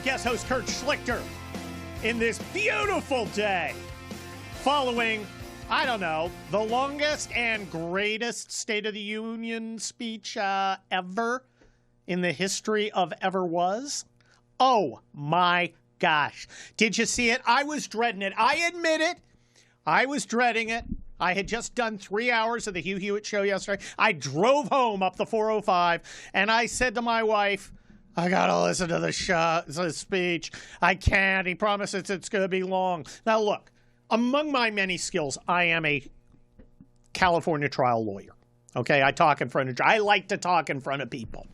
guest host Kurt Schlichter in this beautiful day following, I don't know, the longest and greatest State of the Union speech ever in the history of ever was. Oh, my gosh. Did you see it? I was dreading it. I admit it. I was dreading it. I had just done 3 hours of the Hugh Hewitt show yesterday. I drove home up the 405, and I said to my wife, I got to listen to the speech. I can't. He promises it's going to be long. Now, look, among my many skills, I am a California trial lawyer. Okay, I like to talk in front of people.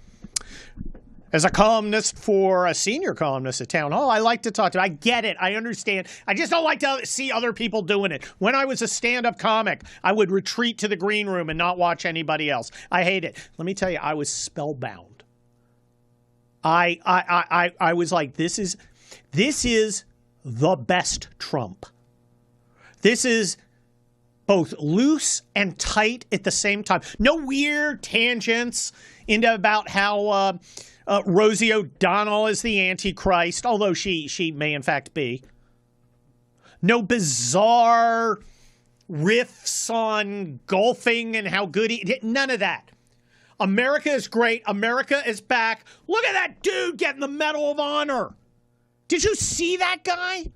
As a columnist for a senior columnist at Town Hall, I like to talk to. I get it. I understand. I just don't like to see other people doing it. When I was a stand-up comic, I would retreat to the green room and not watch anybody else. I hate it. Let me tell you, I was spellbound. I was like, this is the best Trump. This is both loose and tight at the same time. No weird tangents into about how Rosie O'Donnell is the Antichrist, although she may in fact be. No bizarre riffs on golfing and how good none of that. America is great. America is back. Look at that dude getting the Medal of Honor. Did you see that guy?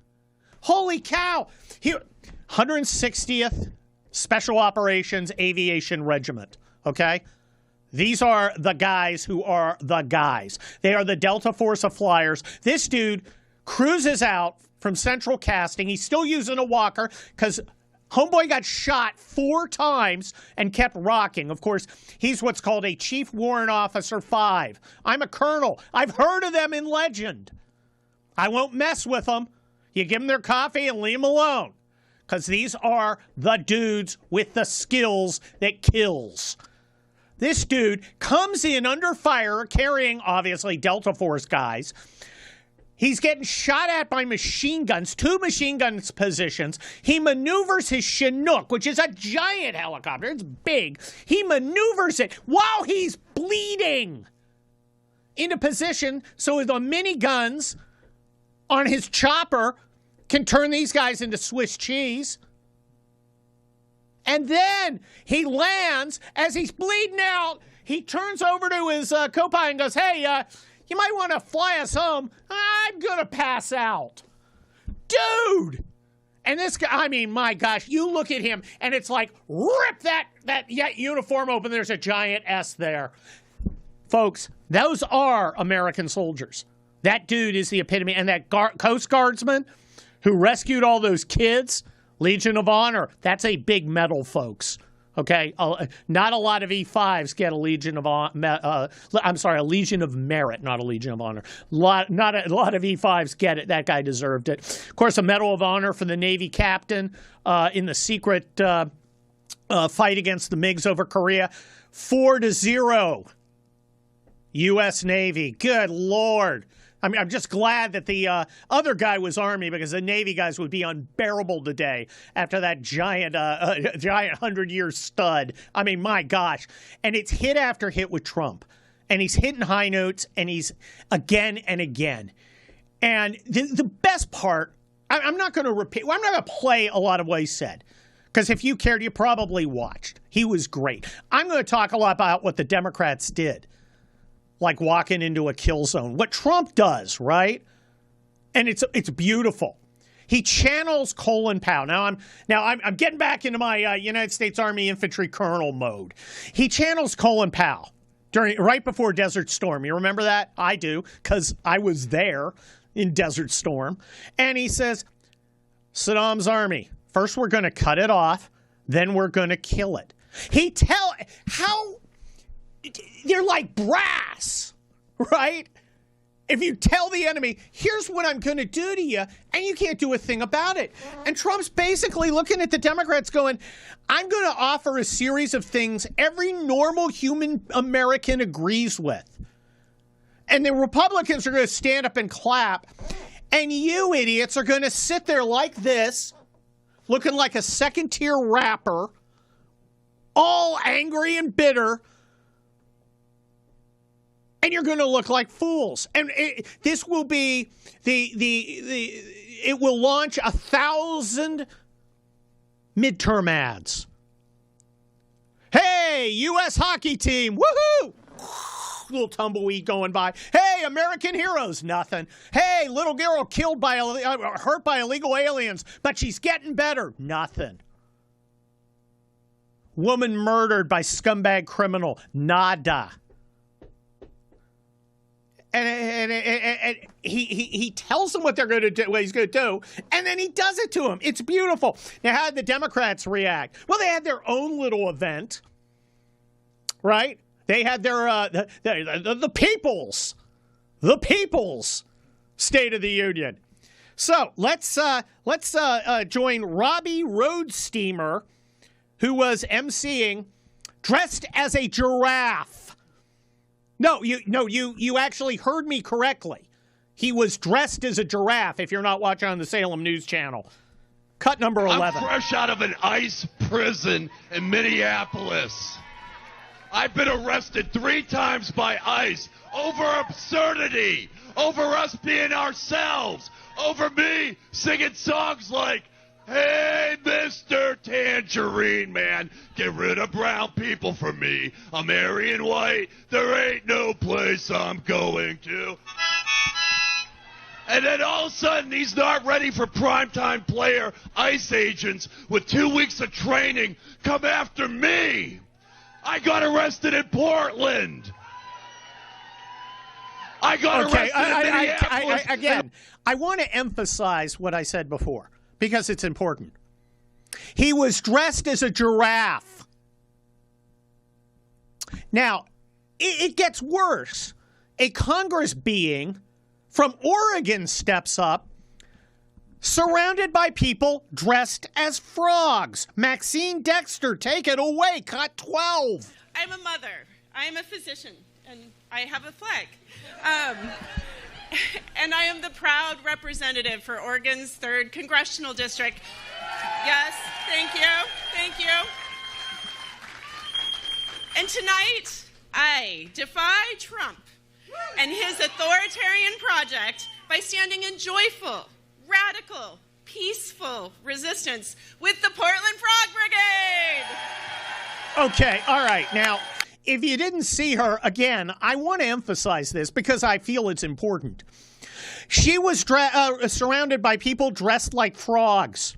Holy cow. Here, 160th Special Operations Aviation Regiment, okay? These are the guys who are the guys. They are the Delta Force of Flyers. This dude cruises out from central casting. He's still using a walker because homeboy got shot 4 times and kept rocking. Of course, he's what's called a Chief Warrant Officer 5. I'm a colonel. I've heard of them in legend. I won't mess with them. You give them their coffee and leave them alone because these are the dudes with the skills that kills. This dude comes in under fire carrying, obviously, Delta Force guys. He's getting shot at by machine guns, 2 machine guns positions. He maneuvers his Chinook, which is a giant helicopter. It's big. He maneuvers it while he's bleeding into position so the miniguns on his chopper can turn these guys into Swiss cheese. And then he lands. As he's bleeding out, he turns over to his co-pilot and goes, hey, you might want to fly us home. I'm going to pass out. Dude! And this guy, I mean, my gosh, you look at him, and it's like, rip that uniform open. There's a giant S there. Folks, those are American soldiers. That dude is the epitome. And that Coast Guardsman who rescued all those kids, Legion of Honor, that's a big medal, folks. Okay, not a lot of E5s get a Legion of a Legion of Merit, not a Legion of Honor. Not a lot of E5s get it. That guy deserved it. Of course, a Medal of Honor for the Navy captain in the secret fight against the MiGs over Korea. 4-0, U.S. Navy. Good Lord. I mean, I'm just glad that the other guy was Army because the Navy guys would be unbearable today after that giant 100-year stud. I mean, my gosh. And it's hit after hit with Trump. And he's hitting high notes, and he's again and again. And the best part, I'm not going to repeat. Well, I'm not going to play a lot of what he said because if you cared, you probably watched. He was great. I'm going to talk a lot about what the Democrats did. Like walking into a kill zone. What Trump does, right? And it's beautiful. He channels Colin Powell. Now I'm getting back into my United States Army infantry colonel mode. He channels Colin Powell right before Desert Storm. You remember that? I do, because I was there in Desert Storm. And he says, Saddam's army, first we're going to cut it off, then we're going to kill it. They're like brass, right? If you tell the enemy, here's what I'm going to do to you, and you can't do a thing about it. And Trump's basically looking at the Democrats going, I'm going to offer a series of things every normal human American agrees with. And the Republicans are going to stand up and clap, and you idiots are going to sit there like this, looking like a second-tier rapper, all angry and bitter. And you're going to look like fools. And this will be it will launch 1,000 midterm ads. Hey, U.S. hockey team, woohoo! Little tumbleweed going by. Hey, American heroes, nothing. Hey, little girl killed by hurt by illegal aliens, but she's getting better, nothing. Woman murdered by scumbag criminal, nada. And he tells them what they're going to do, what he's going to do, and then he does it to them. It's beautiful. Now, how did the Democrats react? Well, they had their own little event, right? They had their the people's State of the Union. So let's join Robbie Roadsteamer, who was emceeing, dressed as a giraffe. No, you actually heard me correctly. He was dressed as a giraffe, if you're not watching on the Salem News Channel. Cut number 11. I'm fresh out of an ICE prison in Minneapolis. I've been arrested 3 times by ICE over absurdity, over us being ourselves, over me singing songs like, hey, Mr. Tangerine Man, get rid of brown people for me. I'm Aryan white. There ain't no place I'm going to. And then all of a sudden, he's not ready for primetime player ICE agents with 2 weeks of training come after me. I got arrested in Portland. I got arrested in Minneapolis. Again, I want to emphasize what I said before, because it's important. He was dressed as a giraffe. Now, it gets worse. A Congress being from Oregon steps up, surrounded by people dressed as frogs. Maxine Dexter, take it away. Cut 12. I'm a mother. I am a physician, and I have a flag. And I am the proud representative for Oregon's 3rd Congressional District. Yes, thank you, thank you. And tonight, I defy Trump and his authoritarian project by standing in joyful, radical, peaceful resistance with the Portland Frog Brigade. Okay, all right. Now, if you didn't see her, again, I want to emphasize this because I feel it's important. She was surrounded by people dressed like frogs.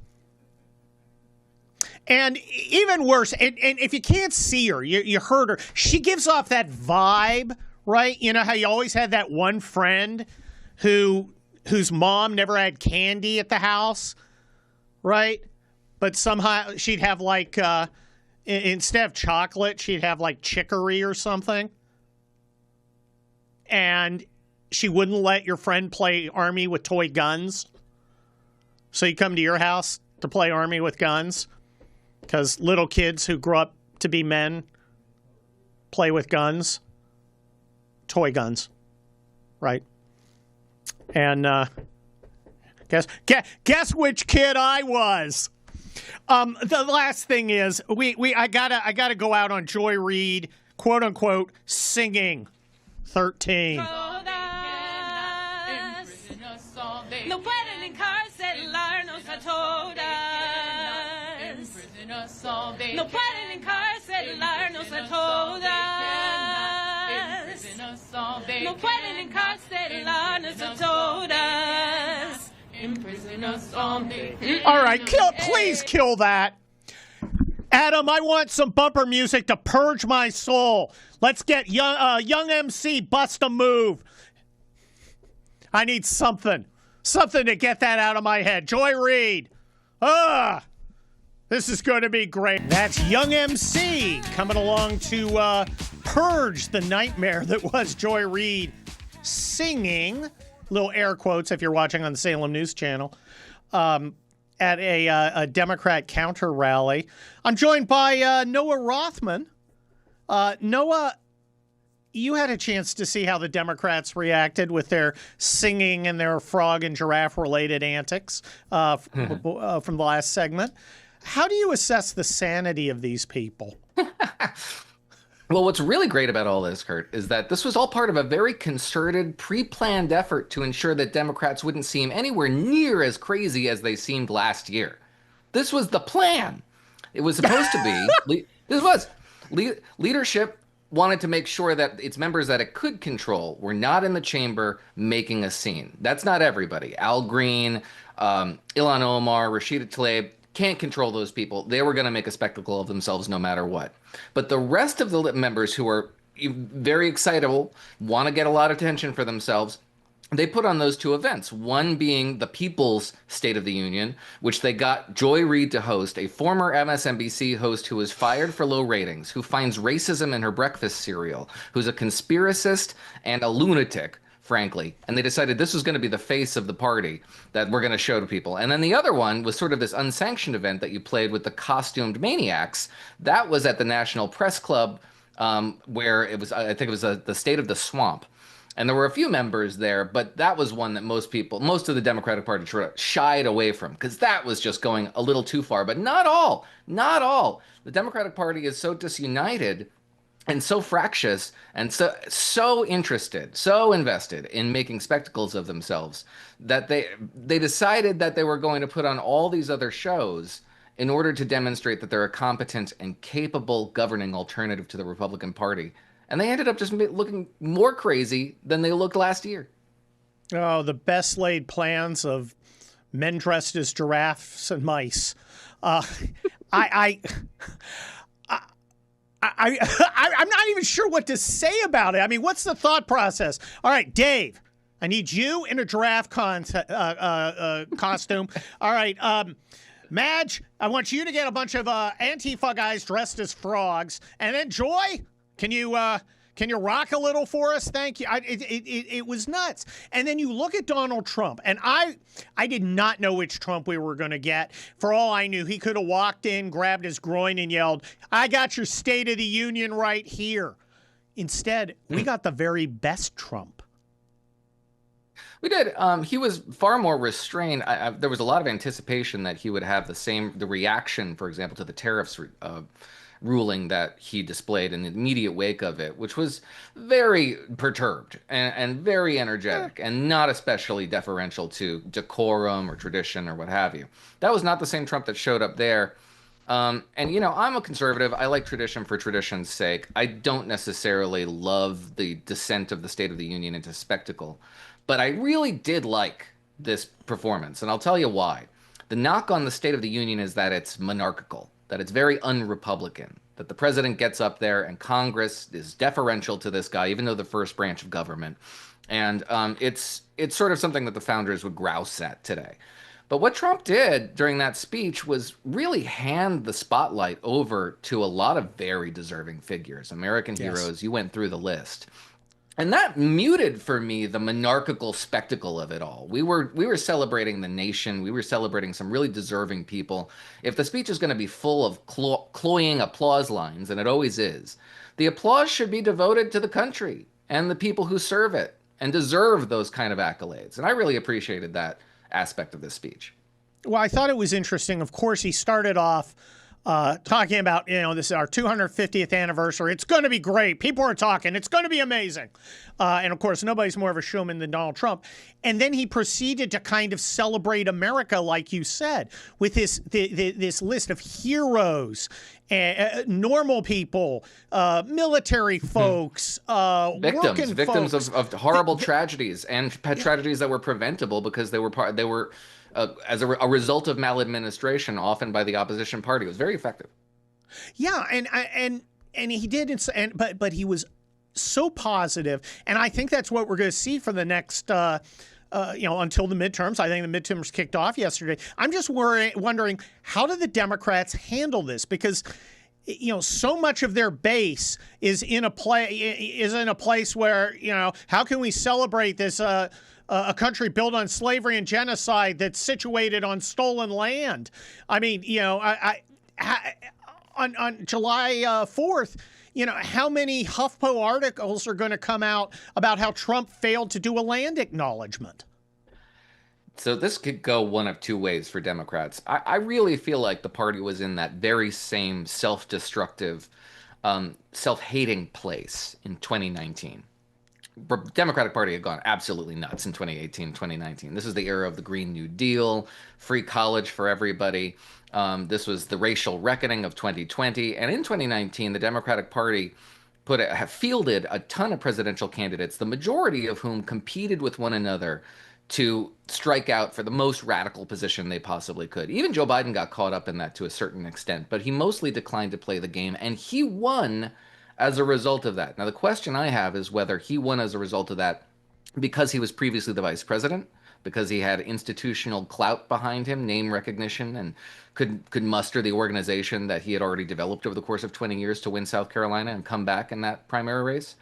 And even worse, and if you can't see her, you heard her, she gives off that vibe, right? You know how you always had that one friend whose mom never had candy at the house, right? But somehow she'd have like, instead of chocolate, she'd have like chicory or something. And she wouldn't let your friend play Army with toy guns. So you come to your house to play Army with guns. Because little kids who grow up to be men play with guns. Toy guns. Right? And guess which kid I was. The last thing is I gotta go out on Joy Reid, quote unquote, singing 13. No pueden encarcelarnos a todas. No pueden encarcelarnos a todas. No pueden encarcelarnos a todas. Imprison us all day. All right, please kill that. Adam, I want some bumper music to purge my soul. Let's get young MC bust a move. I need something to get that out of my head. Joy Reid. This is going to be great. That's Young MC coming along to purge the nightmare that was Joy Reid singing, little air quotes if you're watching on the Salem News Channel, at a Democrat counter rally. I'm joined by Noah Rothman. Noah, you had a chance to see how the Democrats reacted with their singing and their frog and giraffe-related antics from the last segment. How do you assess the sanity of these people? Well, what's really great about all this, Kurt, is that this was all part of a very concerted, pre-planned effort to ensure that Democrats wouldn't seem anywhere near as crazy as they seemed last year. This was the plan. It was supposed to be. This was leadership wanted to make sure that its members that it could control were not in the chamber making a scene. That's not everybody. Al Green, Ilhan Omar, Rashida Tlaib can't control those people. They were going to make a spectacle of themselves no matter what. But the rest of the members who are very excitable, want to get a lot of attention for themselves, they put on those two events, one being the People's State of the Union, which they got Joy Reid to host, a former MSNBC host who was fired for low ratings, who finds racism in her breakfast cereal, who's a conspiracist and a lunatic, frankly. And they decided this was going to be the face of the party that we're going to show to people. And then the other one was sort of this unsanctioned event that you played with the costumed maniacs. That was at the National Press Club, where it was, I think it was the State of the Swamp. And there were a few members there, but that was one that most of the Democratic Party shied away from, because that was just going a little too far. But not all. The Democratic Party is so disunited and so fractious and so interested, so invested in making spectacles of themselves that they decided that they were going to put on all these other shows in order to demonstrate that they're a competent and capable governing alternative to the Republican Party. And they ended up just looking more crazy than they looked last year. Oh, the best laid plans of men dressed as giraffes and mice. I'm not even sure what to say about it. I mean, what's the thought process? All right, Dave, I need you in a giraffe costume. All right, Madge, I want you to get a bunch of Antifa guys dressed as frogs. And then Joy, can you rock a little for us? Thank you. It was nuts. And then you look at Donald Trump, and I did not know which Trump we were going to get. For all I knew, he could have walked in, grabbed his groin, and yelled, "I got your State of the Union right here." Instead, we got the very best Trump. We did. He was far more restrained. There was a lot of anticipation that he would have the reaction, for example, to the tariffs ruling that he displayed in the immediate wake of it, which was very perturbed and very energetic and not especially deferential to decorum or tradition or what have you. That was not the same Trump that showed up there. And, I'm a conservative. I like tradition for tradition's sake. I don't necessarily love the descent of the State of the Union into spectacle, but I really did like this performance, and I'll tell you why. The knock on the State of the Union is that it's monarchical, that it's very un-Republican, that the president gets up there and Congress is deferential to this guy, even though the first branch of government. And it's sort of something that the founders would grouse at today. But what Trump did during that speech was really hand the spotlight over to a lot of very deserving figures, American heroes. You went through the list. And that muted for me the monarchical spectacle of it all. We were celebrating the nation. We were celebrating some really deserving people. If the speech is going to be full of cloying applause lines, and it always is, the applause should be devoted to the country and the people who serve it and deserve those kind of accolades. And I really appreciated that aspect of this speech. Well, I thought it was interesting. Of course, he started off talking about, this is our 250th anniversary. It's going to be great. People are talking. It's going to be amazing. And of course, nobody's more of a showman than Donald Trump. And then he proceeded to kind of celebrate America, like you said, with this list of heroes, normal people, military folks, victims of horrible tragedies and tragedies that were preventable because they were as a result of maladministration, often by the opposition party. It was very effective. Yeah, and he did, but he was so positive, and I think that's what we're going to see for the next, until the midterms. I think the midterms kicked off yesterday. I'm just wondering, how do the Democrats handle this? Because so much of their base is in a place where, how can we celebrate this? A country built on slavery and genocide that's situated on stolen land. I mean, on July 4th, how many HuffPo articles are going to come out about how Trump failed to do a land acknowledgement? So this could go one of two ways for Democrats. I really feel like the party was in that very same self-destructive self-hating place in 2019. Democratic Party had gone absolutely nuts in 2018, 2019. This is the era of the Green New Deal, free college for everybody. This was the racial reckoning of 2020. And in 2019, the Democratic Party have fielded a ton of presidential candidates, the majority of whom competed with one another to strike out for the most radical position they possibly could. Even Joe Biden got caught up in that to a certain extent, but he mostly declined to play the game, and he won as a result of that. Now, the question I have is whether he won as a result of that because he was previously the vice president, because he had institutional clout behind him, name recognition, and could muster the organization that he had already developed over the course of 20 years to win South Carolina and come back in that primary race?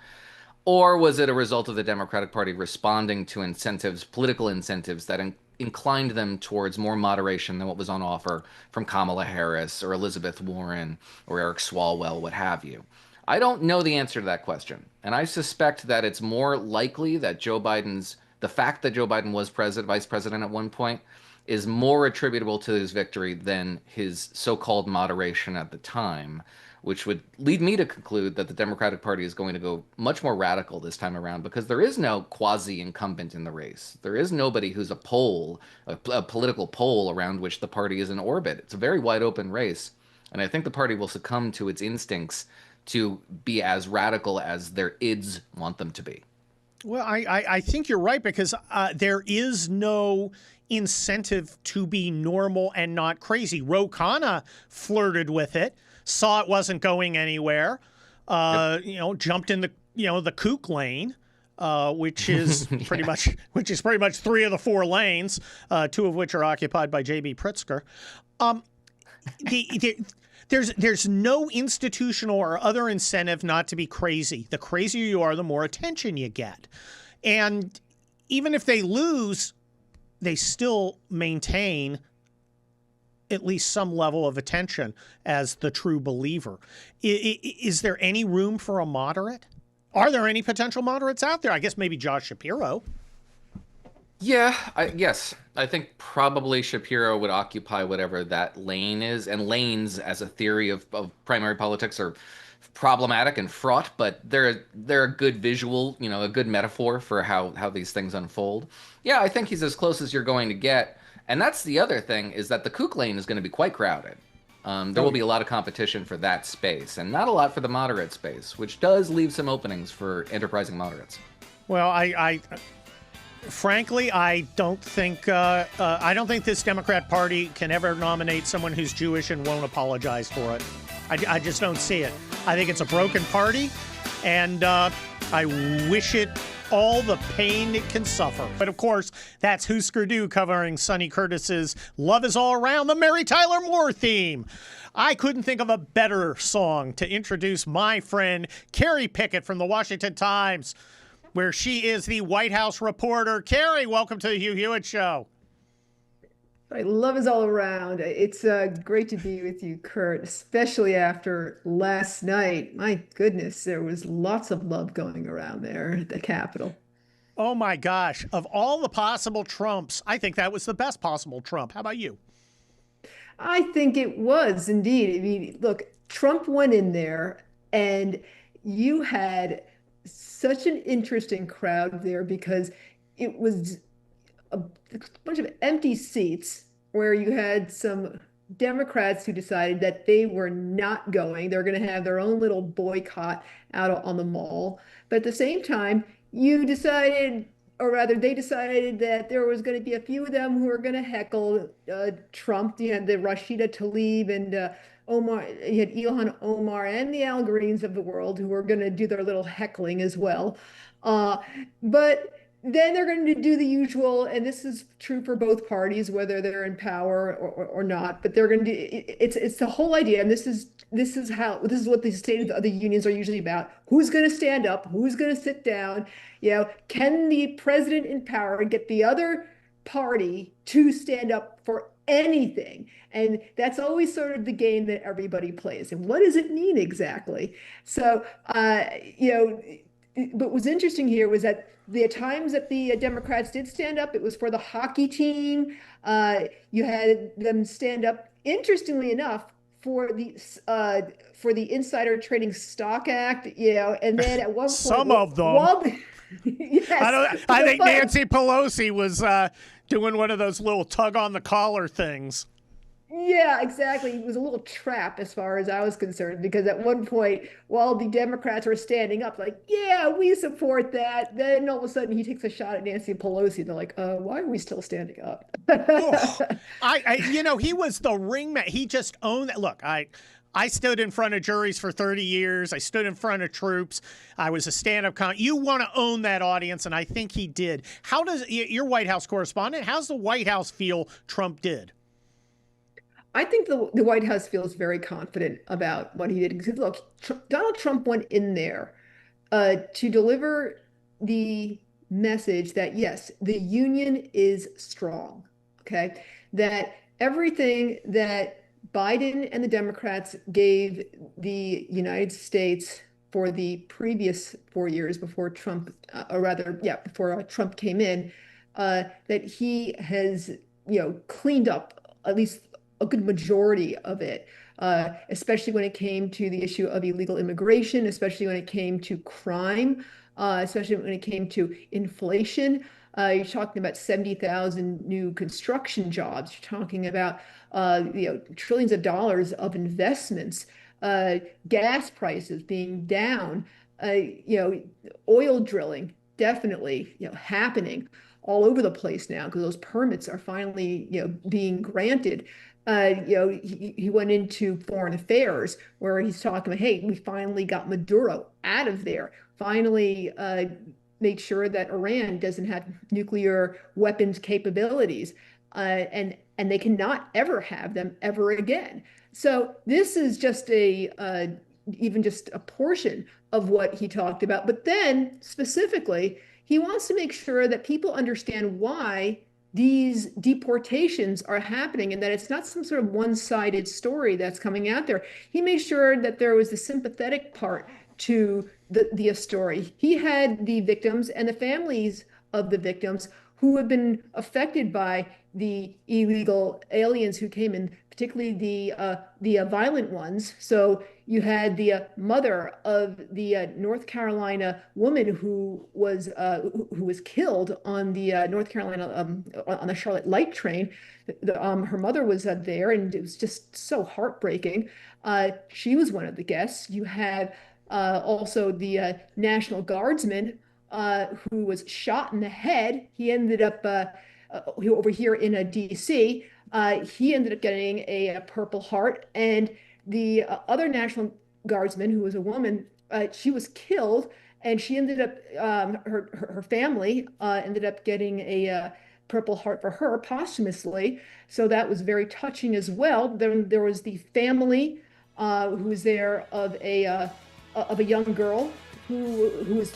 Or was it a result of the Democratic Party responding to incentives, political incentives that inclined them towards more moderation than what was on offer from Kamala Harris or Elizabeth Warren or Eric Swalwell, what have you? I don't know the answer to that question. And I suspect that it's more likely that the fact that Joe Biden was vice president at one point is more attributable to his victory than his so-called moderation at the time, which would lead me to conclude that the Democratic Party is going to go much more radical this time around because there is no quasi-incumbent in the race. There is nobody who's a political pole around which the party is in orbit. It's a very wide open race. And I think the party will succumb to its instincts to be as radical as their ids want them to be. Well, I think you're right because there is no incentive to be normal and not crazy. Ro Khanna flirted with it, saw it wasn't going anywhere, jumped in the kook lane, which is pretty much three of the four lanes, two of which are occupied by J.B. Pritzker. There's no institutional or other incentive not to be crazy. The crazier you are, the more attention you get. And even if they lose, they still maintain at least some level of attention as the true believer. Is there any room for a moderate? Are there any potential moderates out there? I guess maybe Josh Shapiro. Yeah, yes. I think probably Shapiro would occupy whatever that lane is. And lanes, as a theory of primary politics, are problematic and fraught, but they're a good visual, a good metaphor for how these things unfold. Yeah, I think he's as close as you're going to get. And that's the other thing, is that the kook lane is going to be quite crowded. There will be a lot of competition for that space, and not a lot for the moderate space, which does leave some openings for enterprising moderates. Well, frankly, I don't think this Democrat Party can ever nominate someone who's Jewish and won't apologize for it. I just don't see it. I think it's a broken party, and I wish it all the pain it can suffer. But of course, that's Husker Du covering Sonny Curtis's Love Is All Around, the Mary Tyler Moore theme. I couldn't think of a better song to introduce my friend Carrie Pickett from the Washington Times, where she is the White House reporter. Carrie, welcome to the Hugh Hewitt Show. Love is all around. It's great to be with you, Kurt, especially after last night. My goodness, there was lots of love going around there at the Capitol. Oh, my gosh. Of all the possible Trumps, I think that was the best possible Trump. How about you? I think it was indeed. I mean, look, Trump went in there and you had such an interesting crowd there because it was a bunch of empty seats where you had some Democrats who decided that they were not going. They're going to have their own little boycott out on the mall. But at the same time, you decided, or rather they decided, that there was going to be a few of them who were going to heckle Trump. You had the Rashida Tlaib and Omar, you had Ilhan Omar and the Al Greens of the world who were going to do their little heckling as well. But then they're going to do the usual, and this is true for both parties, whether they're in power or not. But they're going to do it's the whole idea, and this is what the State of the Unions are usually about. Who's going to stand up? Who's going to sit down? Can the president in power get the other party to stand up for anything? And that's always sort of the game that everybody plays. And what does it mean exactly? So, what was interesting here was that the times that the Democrats did stand up, it was for the hockey team. You had them stand up, interestingly enough, for the Insider Trading Stock Act, and then at one point, some of them. Yes, I think Nancy Pelosi was doing one of those little tug on the collar things. Yeah, exactly. It was a little trap as far as I was concerned, because at one point, while the Democrats were standing up, like, yeah, we support that, then all of a sudden he takes a shot at Nancy Pelosi. And they're like, why are we still standing up? He was the ringman. He just owned that. Look, I stood in front of juries for 30 years. I stood in front of troops. I was a stand-up comic. You want to own that audience, and I think he did. How does your White House correspondent, how's the White House feel Trump did? I think the White House feels very confident about what he did. Because look, Donald Trump went in there to deliver the message that, yes, the union is strong, okay? That everything that Biden and the Democrats gave the United States for the previous 4 years before Trump, before Trump came in, that he has, cleaned up at least a good majority of it, especially when it came to the issue of illegal immigration, especially when it came to crime, especially when it came to inflation. You're talking about 70,000 new construction jobs. You're talking about trillions of dollars of investments, gas prices being down, oil drilling definitely happening all over the place now because those permits are finally being granted. He went into foreign affairs where he's talking about, hey, we finally got Maduro out of there. Finally, make sure that Iran doesn't have nuclear weapons capabilities, and they cannot ever have them ever again. So this is just even just a portion of what he talked about. But then specifically, he wants to make sure that people understand why these deportations are happening and that it's not some sort of one-sided story that's coming out there. He made sure that there was a sympathetic part to the story. He had the victims and the families of the victims who have been affected by the illegal aliens who came in, particularly the violent ones. So you had the mother of the North Carolina woman who was killed on the North Carolina on the Charlotte Light train. Her mother was there, and it was just so heartbreaking. She was one of the guests. You had also the National Guardsman who was shot in the head. He ended up over here in DC. He ended up getting a Purple Heart, and the other National Guardsman, who was a woman, she was killed, and she ended up her family ended up getting a Purple Heart for her posthumously. So that was very touching as well. Then there was the family who was there of a young girl who was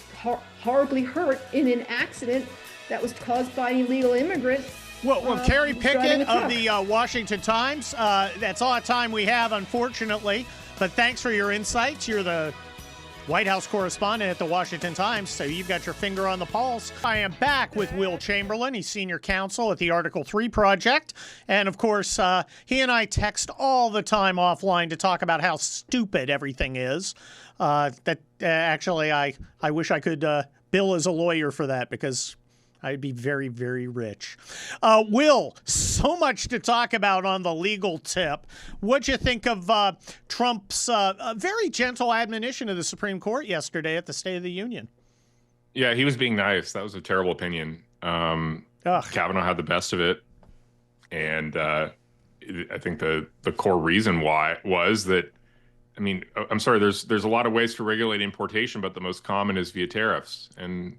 horribly hurt in an accident that was caused by an illegal immigrant. Well, Carrie Pickett of the Washington Times, that's all the time we have, unfortunately. But thanks for your insights. You're the White House correspondent at the Washington Times, so you've got your finger on the pulse. I am back with Will Chamberlain. He's senior counsel at the Article 3 Project. And, of course, he and I text all the time offline to talk about how stupid everything is. Actually, I wish I could bill as a lawyer for that because I'd be very, very rich. Will, so much to talk about on the legal tip. What'd you think of Trump's very gentle admonition of the Supreme Court yesterday at the State of the Union? Yeah, he was being nice. That was a terrible opinion. Kavanaugh had the best of it. And I think the core reason why was that, I mean, I'm sorry, there's a lot of ways to regulate importation, but the most common is via tariffs. And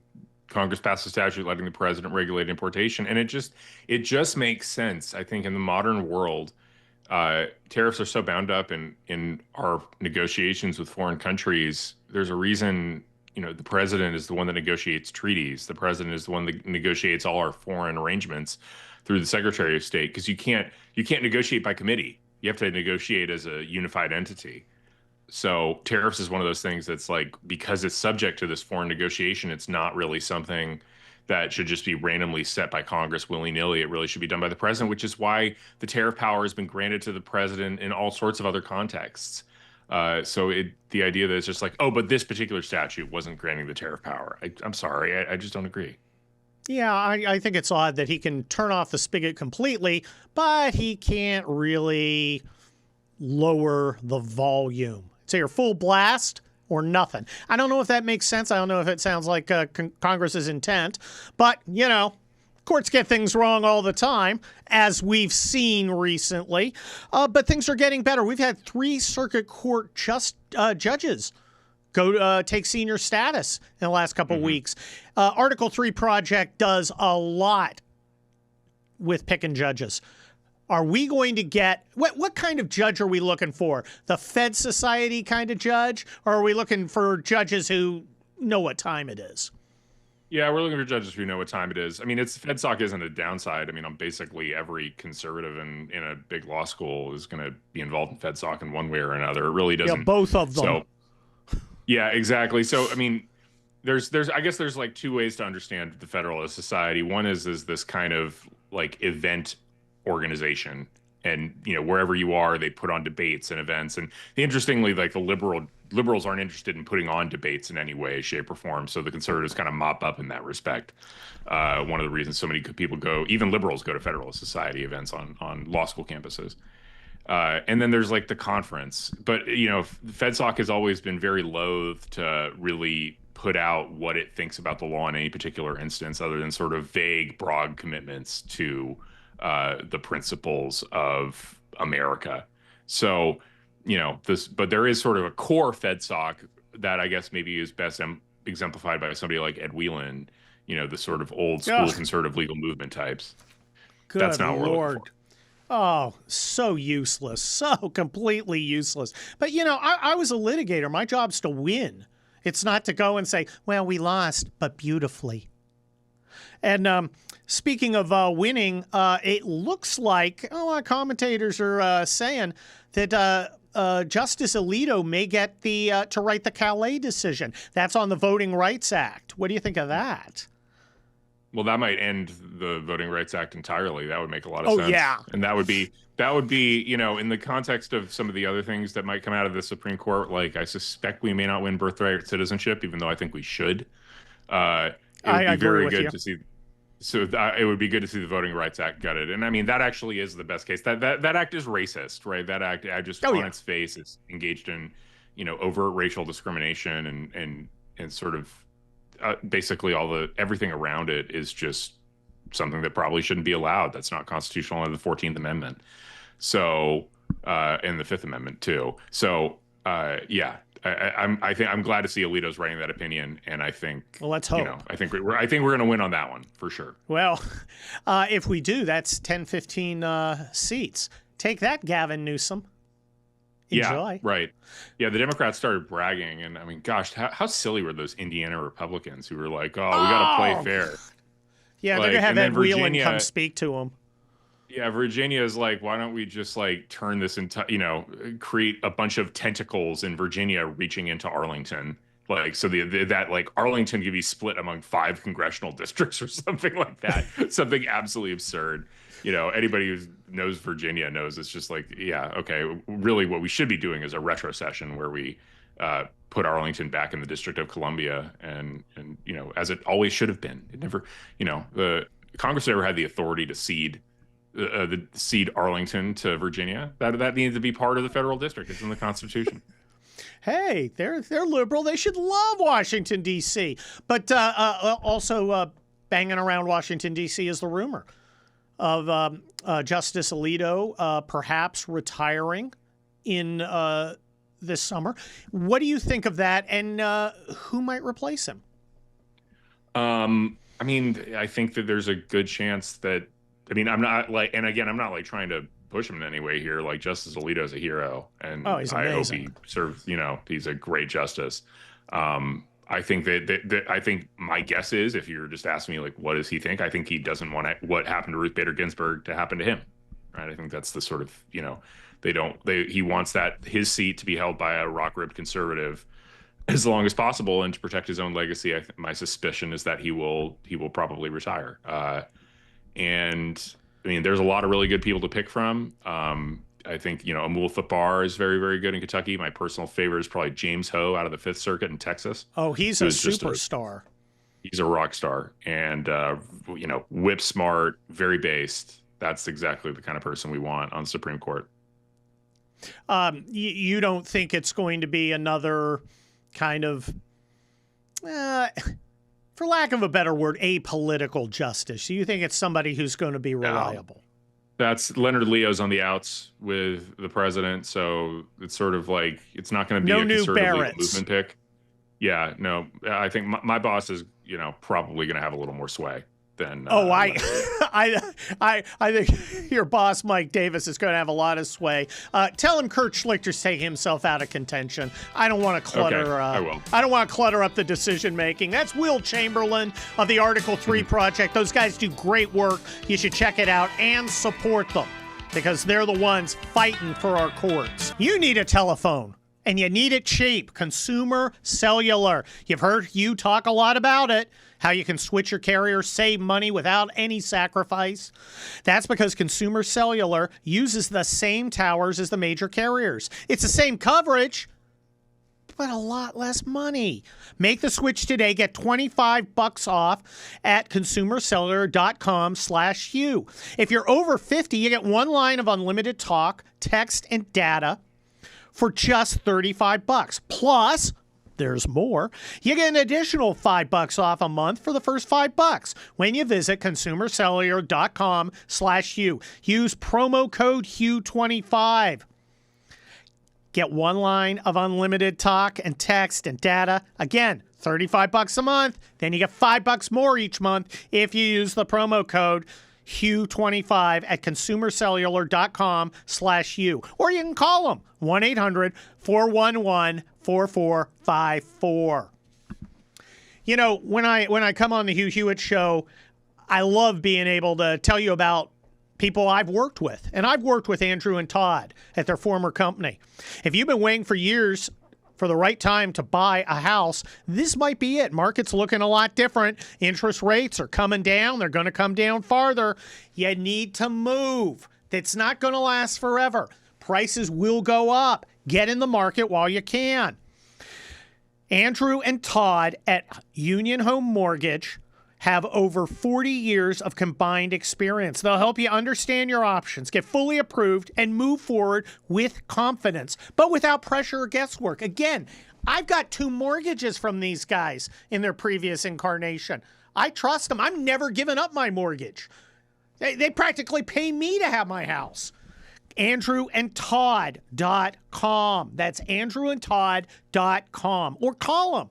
Congress passed a statute letting the president regulate importation, and it just makes sense. I think in the modern world, tariffs are so bound up in our negotiations with foreign countries. There's a reason, the president is the one that negotiates treaties. The president is the one that negotiates all our foreign arrangements through the Secretary of State, because you can't negotiate by committee. You have to negotiate as a unified entity. So tariffs is one of those things that's like, because it's subject to this foreign negotiation, it's not really something that should just be randomly set by Congress willy-nilly. It really should be done by the president, which is why the tariff power has been granted to the president in all sorts of other contexts. So the idea that it's just like, oh, but this particular statute wasn't granting the tariff power. I'm sorry, I just don't agree. Yeah, I think it's odd that he can turn off the spigot completely, but he can't really lower the volume. It's either full blast or nothing. I don't know if that makes sense. I don't know if it sounds like Congress's intent, but, you know, courts get things wrong all the time, as we've seen recently, but things are getting better. We've had 3 circuit court judges go take senior status in the last couple weeks. Article 3 Project does a lot with picking judges. Are we going to get, what kind of judge are we looking for? The Fed Society kind of judge? Or are we looking for judges who know what time it is? Yeah, we're looking for judges who know what time it is. I mean, FedSoc isn't a downside. I mean, basically every conservative in a big law school is going to be involved in FedSoc in one way or another. It really doesn't. Yeah, both of them. So, yeah, exactly. So, I mean, I guess there's like 2 ways to understand the Federalist Society. One is this kind of like event organization, and wherever you are, they put on debates and events. And interestingly, like the liberals aren't interested in putting on debates in any way, shape, or form. So the conservatives kind of mop up in that respect. One of the reasons so many people go, even liberals go to Federalist Society events on law school campuses. And then there's like the conference, but FedSoc has always been very loath to really put out what it thinks about the law in any particular instance, other than sort of vague, broad commitments to the principles of America. So, but there is sort of a core FedSoc that I guess maybe is best exemplified by somebody like Ed Whelan, the sort of old school conservative legal movement types. Good That's not what we're looking for. Oh, so useless, so completely useless. But, I was a litigator. My job's to win. It's not to go and say, well, we lost, but beautifully. And speaking of winning, it looks like commentators are saying that Justice Alito may get to write the Calais decision. That's on the Voting Rights Act. What do you think of that? Well, that might end the Voting Rights Act entirely. That would make a lot of sense. Yeah. And that would be, in the context of some of the other things that might come out of the Supreme Court, like I suspect we may not win birthright citizenship, even though I think we should. It would be very good to see. So it would be good to see the Voting Rights Act gutted. And I mean, that actually is the best case. That act is racist, right? That act just on its face is engaged in, overt racial discrimination and sort of basically everything around it is just something that probably shouldn't be allowed. That's not constitutional under the 14th Amendment. So, and the 5th Amendment too. So, yeah. I'm glad to see Alito's writing that opinion, and I think. Well, let's hope. I think we're going to win on that one for sure. Well, if we do, that's 10, 15 seats. Take that, Gavin Newsom. Enjoy. Yeah, right. Yeah, the Democrats started bragging, and I mean, gosh, how silly were those Indiana Republicans who were like, "Oh, we got to play fair." Yeah, they're gonna have Ed Whelan come speak to them. Yeah, Virginia is like, why don't we just like turn this into, create a bunch of tentacles in Virginia reaching into Arlington, like so that like Arlington could be split among 5 congressional districts or something like that, something absolutely absurd. Anybody who knows Virginia knows it's just like, yeah, okay, really, what we should be doing is a retrocession where we put Arlington back in the District of Columbia, and as it always should have been. It never, the Congress never had the authority to cede Arlington to Virginia. That needs to be part of the federal district. It's in the Constitution. Hey, they're liberal. They should love Washington, D.C. But also banging around Washington, D.C. is the rumor of Justice Alito perhaps retiring in this summer. What do you think of that, and who might replace him? I mean, I think that there's a good chance that. I mean, I'm not like, and again, I'm not like trying to push him in any way here. Like Justice Alito is a hero, and he's I hope amazing. he serves. He's a great justice. I think that I think my guess is, if you're just asking me like, what does he think? I think he doesn't want what happened to Ruth Bader Ginsburg to happen to him. Right? I think that's the sort of he wants his seat to be held by a rock-ribbed conservative as long as possible and to protect his own legacy. My suspicion is that he will probably retire. And I mean, there's a lot of really good people to pick from. I think, Amul Thapar is very, very good in Kentucky. My personal favorite is probably James Ho out of the Fifth Circuit in Texas. Oh, he's a superstar. He's a rock star, and whip smart, very based. That's exactly the kind of person we want on the Supreme Court. You don't think it's going to be another kind of, for lack of a better word, apolitical justice? You think it's somebody who's going to be reliable? That's Leonard Leo's on the outs with the president, so it's sort of like it's not going to be a conservative legal movement pick. Yeah, no, I think my boss is, probably going to have a little more sway than. I think your boss Mike Davis is going to have a lot of sway. Tell him Kurt Schlichter's taking himself out of contention. I don't want to clutter. Okay, I will. I don't want to clutter up the decision making. That's Will Chamberlain of the Article 3 Project. Those guys do great work. You should check it out and support them because they're the ones fighting for our courts. You need a telephone. And you need it cheap. Consumer Cellular. You've heard Hugh talk a lot about it, how you can switch your carrier, save money without any sacrifice. That's because Consumer Cellular uses the same towers as the major carriers. It's the same coverage, but a lot less money. Make the switch today. Get $25 off at consumercellular.com/Hugh. If you're over 50, you get one line of unlimited talk, text, and data for just $35. Plus, there's more. You get an additional $5 off a month for the first $5 when you visit consumercellular.com/Hugh. Use promo code HUGH25. Get one line of unlimited talk and text and data. Again, $35 a month. Then you get $5 more each month if you use the promo code HUGH25 at consumercellular.com/Hugh. Or you can call them 1-800-411-4454. When I come on the Hugh Hewitt show, I love being able to tell you about people I've worked with. And I've worked with Andrew and Todd at their former company. If you've been waiting for years for the right time to buy a house, this might be it. Market's looking a lot different. Interest rates are coming down. They're going to come down farther. You need to move. That's not going to last forever. Prices will go up. Get in the market while you can. Andrew and Todd at Union Home Mortgage have over 40 years of combined experience. They'll help you understand your options, get fully approved, and move forward with confidence, but without pressure or guesswork. Again, I've got 2 mortgages from these guys in their previous incarnation. I trust them. I'm never giving up my mortgage. They practically pay me to have my house. AndrewandTodd.com. That's AndrewandTodd.com. Or call them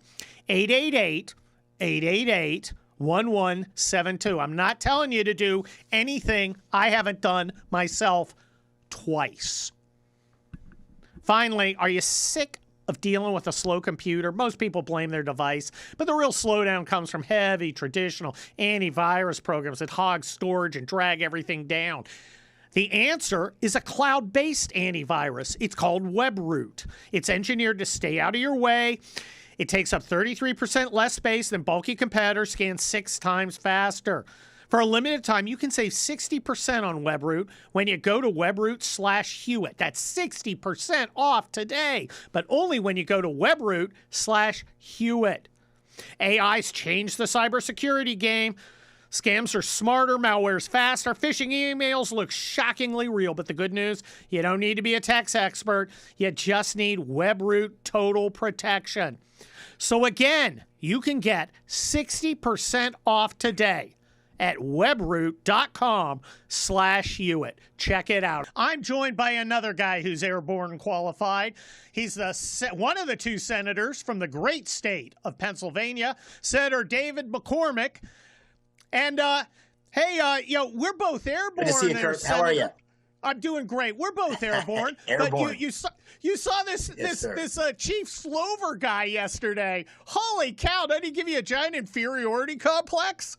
888-888-1172. I'm not telling you to do anything I haven't done myself twice. Finally, are you sick of dealing with a slow computer? Most people blame their device, but the real slowdown comes from heavy traditional antivirus programs that hog storage and drag everything down. The answer is a cloud-based antivirus. It's called WebRoot. It's engineered to stay out of your way. It takes up 33% less space than bulky competitors, scans 6 times faster. For a limited time, you can save 60% on WebRoot when you go to WebRoot/Hewitt. That's 60% off today, but only when you go to WebRoot/Hewitt. AI's changed the cybersecurity game. Scams are smarter, malware's faster, phishing emails look shockingly real. But the good news, you don't need to be a tech expert. You just need WebRoot Total Protection. So again, you can get 60% off today at webroot.com/Hewitt. Check it out. I'm joined by another guy who's airborne qualified. He's one of the 2 senators from the great state of Pennsylvania, Senator David McCormick. And, we're both airborne. Good to see you, Kurt. How are you? I'm doing great. We're both airborne. Airborne. But you saw this Chief Slover guy yesterday. Holy cow! Did he give you a giant inferiority complex?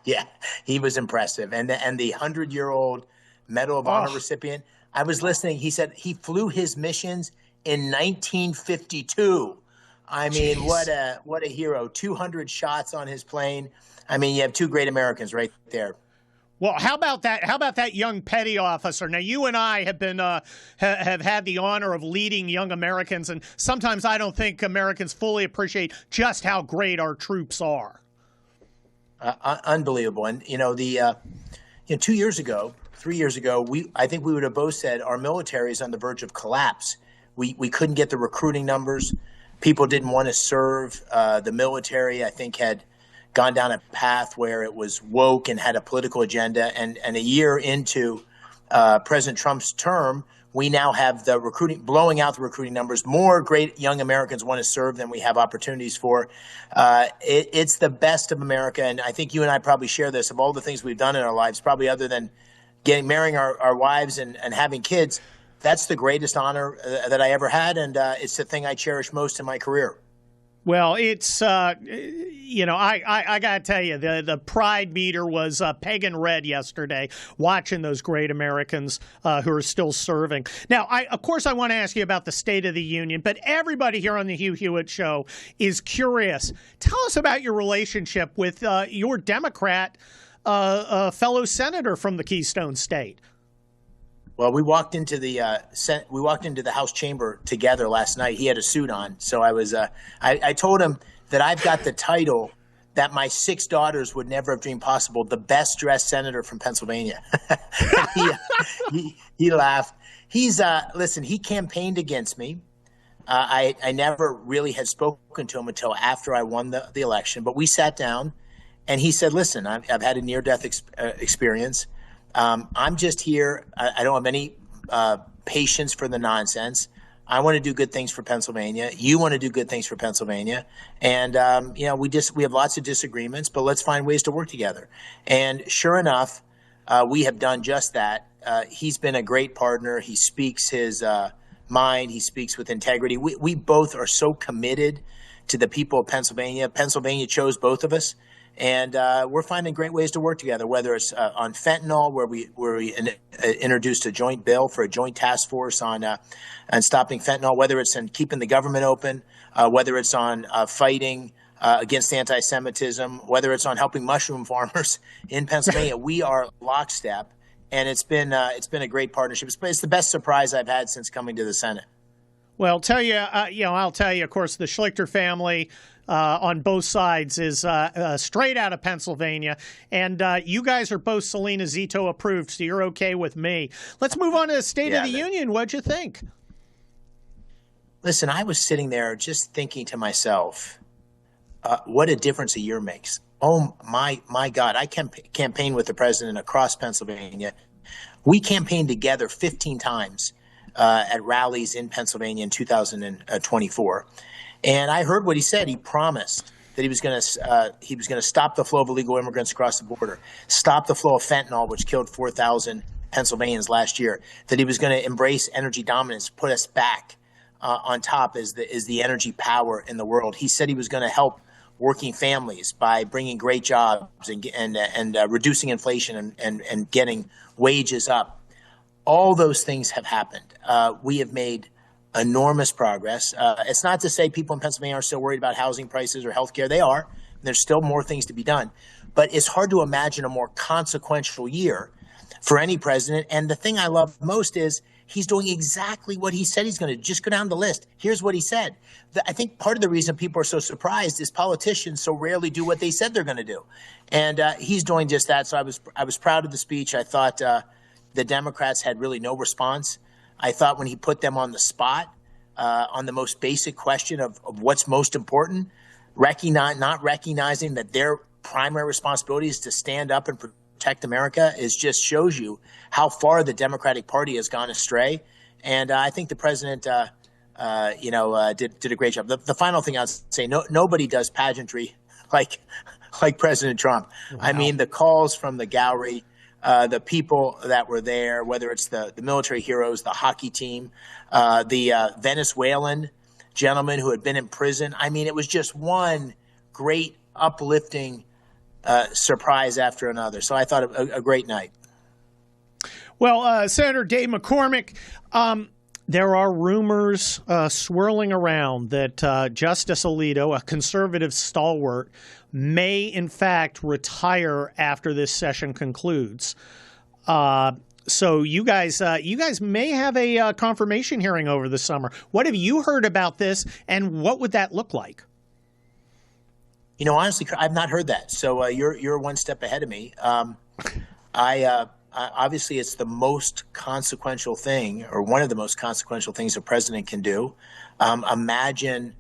Yeah, he was impressive. And the 100-year-old Medal of Honor recipient. I was listening. He said he flew his missions in 1952. I mean, Jeez. what a hero. 200 shots on his plane. I mean, you have two great Americans right there. Well, how about that? How about that young petty officer? Now, you and I have been have had the honor of leading young Americans, and sometimes I don't think Americans fully appreciate just how great our troops are. Unbelievable. And 2 years ago, 3 years ago, I think we would have both said our military is on the verge of collapse. We couldn't get the recruiting numbers. People didn't want to serve. The military, I think, had gone down a path where it was woke and had a political agenda. And a year into President Trump's term, we now have the recruiting, blowing out the recruiting numbers. More great young Americans want to serve than we have opportunities for. It's the best of America. And I think you and I probably share this. Of all the things we've done in our lives, probably other than marrying our wives and having kids, that's the greatest honor that I ever had. And it's the thing I cherish most in my career. Well, it's, I got to tell you, the pride meter was pagan red yesterday, watching those great Americans who are still serving. Now, of course, I want to ask you about the State of the Union, but everybody here on the Hugh Hewitt Show is curious. Tell us about your relationship with your Democrat fellow senator from the Keystone State. Well, we walked into the House chamber together last night. He had a suit on, so I told him that I've got the title that my 6 daughters would never have dreamed possible: the best dressed senator from Pennsylvania. He laughed. Listen. He campaigned against me. I never really had spoken to him until after I won the election. But we sat down, and he said, "Listen, I've had a near-death experience. I'm just here. I don't have any patience for the nonsense. I want to do good things for Pennsylvania. You want to do good things for Pennsylvania. And, we have lots of disagreements, but let's find ways to work together." And sure enough, we have done just that. He's been a great partner. He speaks his mind. He speaks with integrity. We both are so committed to the people of Pennsylvania. Pennsylvania chose both of us. And we're finding great ways to work together, whether it's on fentanyl, where we introduced a joint bill for a joint task force on stopping fentanyl, whether it's in keeping the government open, whether it's on fighting against anti-Semitism, whether it's on helping mushroom farmers in Pennsylvania. We are lockstep, and it's been a great partnership. It's the best surprise I've had since coming to the Senate. Well, I'll tell you, of course, the Schlichter family on both sides is straight out of Pennsylvania. And you guys are both Selena Zito approved, so you're okay with me. Let's move on to the State of the Union. What'd you think? Listen, I was sitting there just thinking to myself, what a difference a year makes. Oh, my God. I campaigned with the president across Pennsylvania. We campaigned together 15 times at rallies in Pennsylvania in 2024. And I heard what he said. He promised that he was going to stop the flow of illegal immigrants across the border, stop the flow of fentanyl, which killed 4,000 Pennsylvanians last year, that he was going to embrace energy dominance, put us back on top as the energy power in the world. He said he was going to help working families by bringing great jobs and reducing inflation and getting wages up. All those things have happened. We have made enormous progress. It's not to say people in Pennsylvania are still worried about housing prices or health care. They are. There's still more things to be done. But it's hard to imagine a more consequential year for any president. And the thing I love most is he's doing exactly what he said he's going to. Just go down the list. Here's what he said. I think part of the reason people are so surprised is politicians so rarely do what they said they're going to do. And he's doing just that. So I was proud of the speech. I thought the Democrats had really no response. I thought when he put them on the spot on the most basic question of what's most important, not recognizing that their primary responsibility is to stand up and protect America just shows you how far the Democratic Party has gone astray. And I think the president, did a great job. The final thing I'll say, nobody does pageantry like President Trump. Wow. I mean, the calls from the gallery, the people that were there, whether it's the military heroes, the hockey team, the Venezuelan gentleman who had been in prison. I mean, it was just one great uplifting surprise after another. So I thought a great night. Well, Senator Dave McCormick, There are rumors swirling around that Justice Alito, a conservative stalwart, may in fact retire after this session concludes. So you guys may have a confirmation hearing over the summer. What have you heard about this, and what would that look like? You know, honestly, I've not heard that. So you're one step ahead of me. Obviously, it's the most consequential thing, or one of the most consequential things a president can do. Imagine,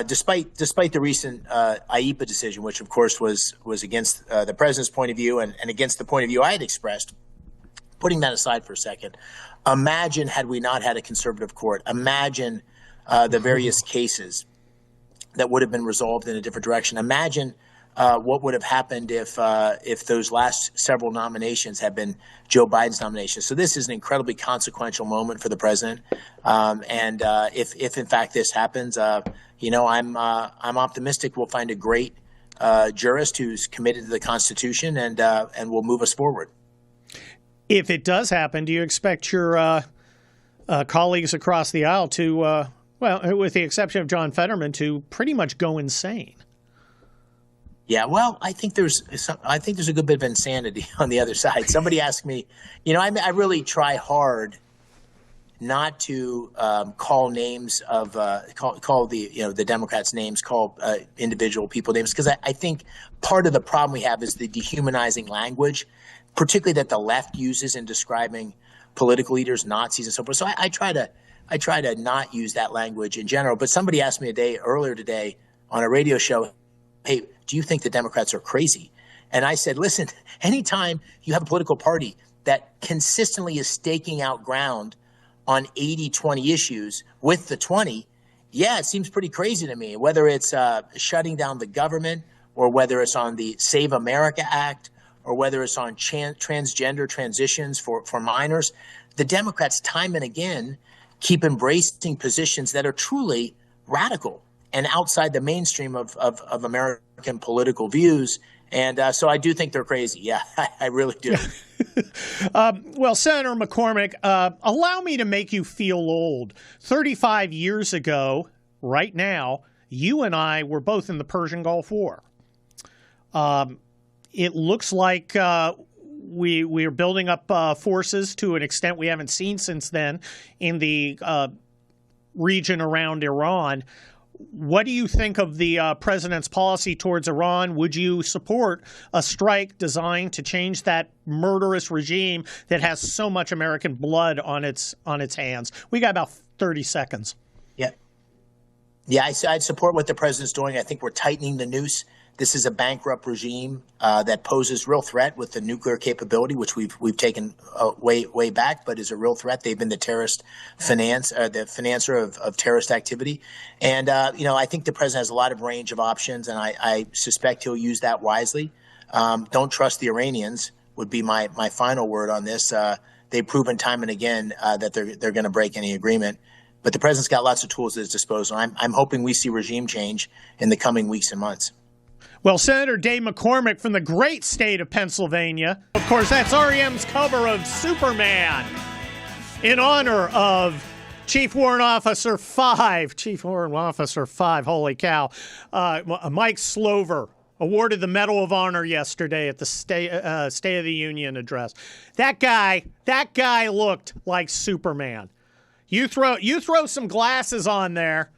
despite the recent IEPA decision, which of course was against the president's point of view and against the point of view I had expressed. Putting that aside for a second, imagine had we not had a conservative court. Imagine the various cases that would have been resolved in a different direction. Imagine what would have happened if those last several nominations had been Joe Biden's nominations. So this is an incredibly consequential moment for the president. And if in fact this happens, I'm optimistic we'll find a great jurist who's committed to the Constitution and will move us forward. If it does happen, do you expect your colleagues across the aisle to, well, with the exception of John Fetterman, to pretty much go insane? Yeah, well, I think there's a good bit of insanity on the other side. Somebody asked me, I really try hard not to call names of call the Democrats names, call individual people names, because I think part of the problem we have is the dehumanizing language, particularly that the left uses in describing political leaders, Nazis, and so forth. So I try to not use that language in general. But somebody asked me earlier today on a radio show, hey, do you think the Democrats are crazy? And I said, listen, anytime you have a political party that consistently is staking out ground on 80-20 issues with the 20, yeah, it seems pretty crazy to me, whether it's shutting down the government or whether it's on the Save America Act or whether it's on transgender transitions for minors. The Democrats time and again keep embracing positions that are truly radical and outside the mainstream of American political views. And so I do think they're crazy. Yeah, I really do. Well, Senator McCormick, allow me to make you feel old. 35 years ago, right now, you and I were both in the Persian Gulf War. It looks like we are building up forces to an extent we haven't seen since then in the region around Iran. What do you think of the president's policy towards Iran? Would you support a strike designed to change that murderous regime that has so much American blood on its hands? We got about 30 seconds. Yeah, I'd support what the president's doing. I think we're tightening the noose. This is a bankrupt regime that poses real threat with the nuclear capability, which we've taken way back, but is a real threat. They've been the financer of terrorist activity, and I think the president has a lot of range of options, and I suspect he'll use that wisely. Don't trust the Iranians would be my final word on this. They've proven time and again that they're going to break any agreement. But the president's got lots of tools at his disposal. I'm hoping we see regime change in the coming weeks and months. Well, Senator Dave McCormick from the great state of Pennsylvania. Of course, that's REM's cover of Superman in honor of Chief Warrant Officer 5. Chief Warrant Officer 5, holy cow. Mike Slover awarded the Medal of Honor yesterday at the State of the Union address. That guy looked like Superman. You throw some glasses on there,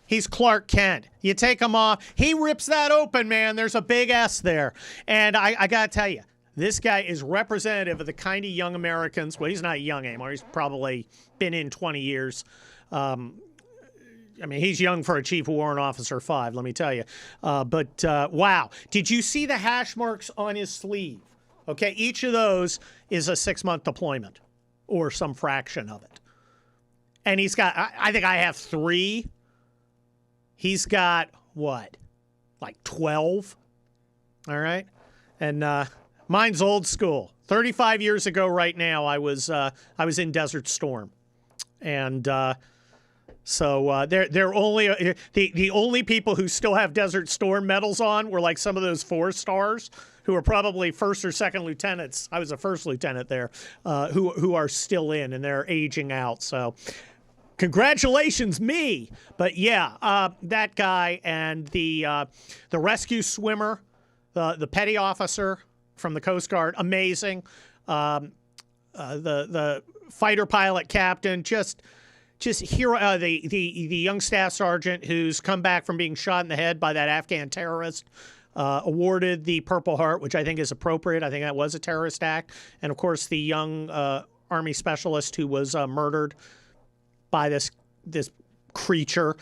he's Clark Kent. You take him off, he rips that open, man. There's a big S there. And I got to tell you, this guy is representative of the kind of young Americans. Well, he's not young anymore. He's probably been in 20 years. I mean, he's young for a Chief Warrant Officer 5, let me tell you. But wow. Did you see the hash marks on his sleeve? Okay, each of those is a 6-month deployment or some fraction of it. And he's got, I think I have 3. He's got, what, like 12? All right. And mine's old school. 35 years ago right now, I was in Desert Storm. And so they're only, the only people who still have Desert Storm medals on were like some of those 4 stars who are probably first or second lieutenants. I was a first lieutenant there, who are still in, and they're aging out. So congratulations, me. But yeah, that guy and the rescue swimmer, the petty officer from the Coast Guard, amazing. The fighter pilot captain, just hero. The young staff sergeant who's come back from being shot in the head by that Afghan terrorist, awarded the Purple Heart, which I think is appropriate. I think that was a terrorist act. And of course, the young Army specialist who was murdered by this creature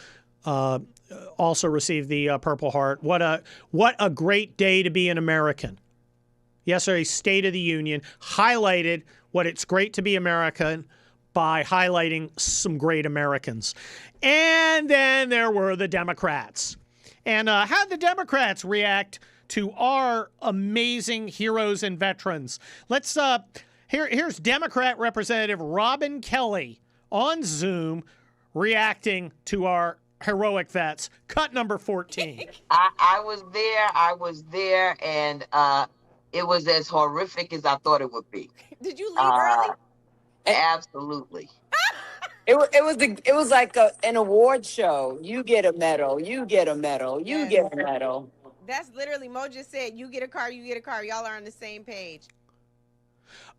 also received the Purple Heart. What a great day to be an American. Yesterday's State of the Union highlighted what it's great to be American by highlighting some great Americans. And then there were the Democrats. And how did the Democrats react to our amazing heroes and veterans? Let's here's Democrat Representative Robin Kelly on Zoom reacting to our heroic vets. Cut number 14. I was there, and it was as horrific as I thought it would be. Did you leave early? Absolutely. It was like an award show. You get a medal. You get a medal. You get a medal. That's literally, Mo just said, you get a car, you get a car. Y'all are on the same page.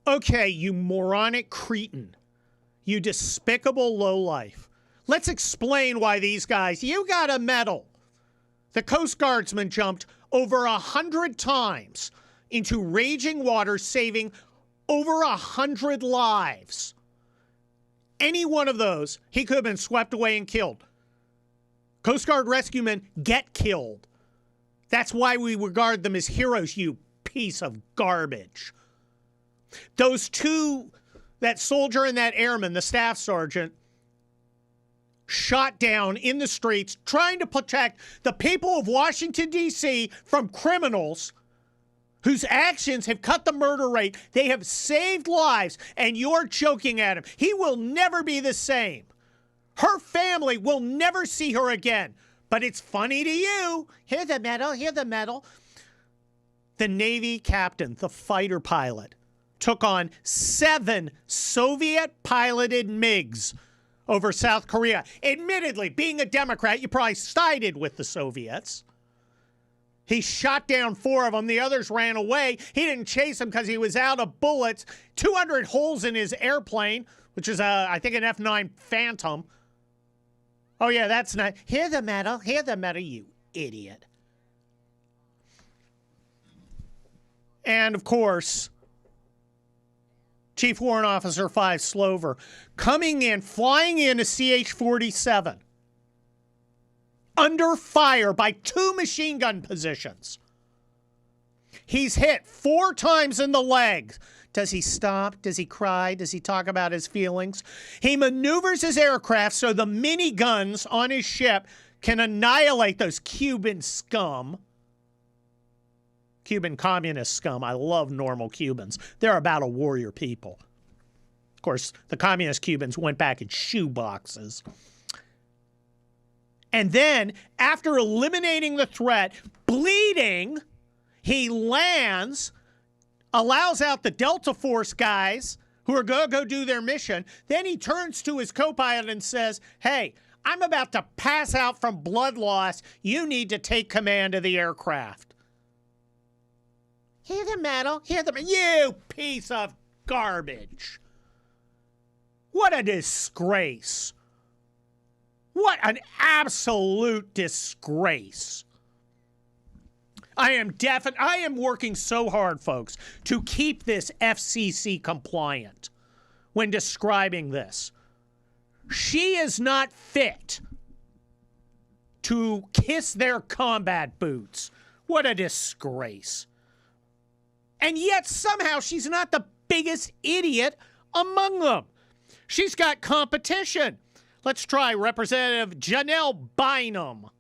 Okay, you moronic cretin. You despicable lowlife. Let's explain why these guys, you got a medal. The Coast Guardsman jumped over 100 times into raging water, saving over 100 lives. Any one of those, he could have been swept away and killed. Coast Guard rescuemen get killed. That's why we regard them as heroes, you piece of garbage. Those two, that soldier and that airman, the staff sergeant, shot down in the streets trying to protect the people of Washington, D.C. from criminals whose actions have cut the murder rate. They have saved lives, and you're joking at him. He will never be the same. Her family will never see her again. But it's funny to you. Here's the medal. Here's the medal. The Navy captain, the fighter pilot, took on 7 Soviet-piloted MiGs over South Korea. Admittedly, being a Democrat, you probably sided with the Soviets. He shot down 4 of them. The others ran away. He didn't chase them because he was out of bullets. 200 holes in his airplane, which is, I think, an F-9 Phantom. Oh, yeah, that's nice. Here's the medal. Here's the medal, you idiot. And, of course, Chief Warrant Officer 5 Slover coming in, flying in a CH-47 under fire by 2 machine gun positions. He's hit 4 times in the leg. Does he stop? Does he cry? Does he talk about his feelings? He maneuvers his aircraft so the miniguns on his ship can annihilate those Cuban scum. Cuban communist scum. I love normal Cubans. They're about a warrior people. Of course, the communist Cubans went back in shoe boxes. And then, after eliminating the threat, bleeding, he lands, allows out the Delta Force guys who are going to go do their mission. Then he turns to his co-pilot and says, hey, I'm about to pass out from blood loss. You need to take command of the aircraft. Here's the medal. Here's the medal. You piece of garbage. What a disgrace. What an absolute disgrace. I am working so hard, folks, to keep this FCC compliant when describing this. She is not fit to kiss their combat boots. What a disgrace. And yet somehow she's not the biggest idiot among them. She's got competition. Let's try Representative Janelle Bynum,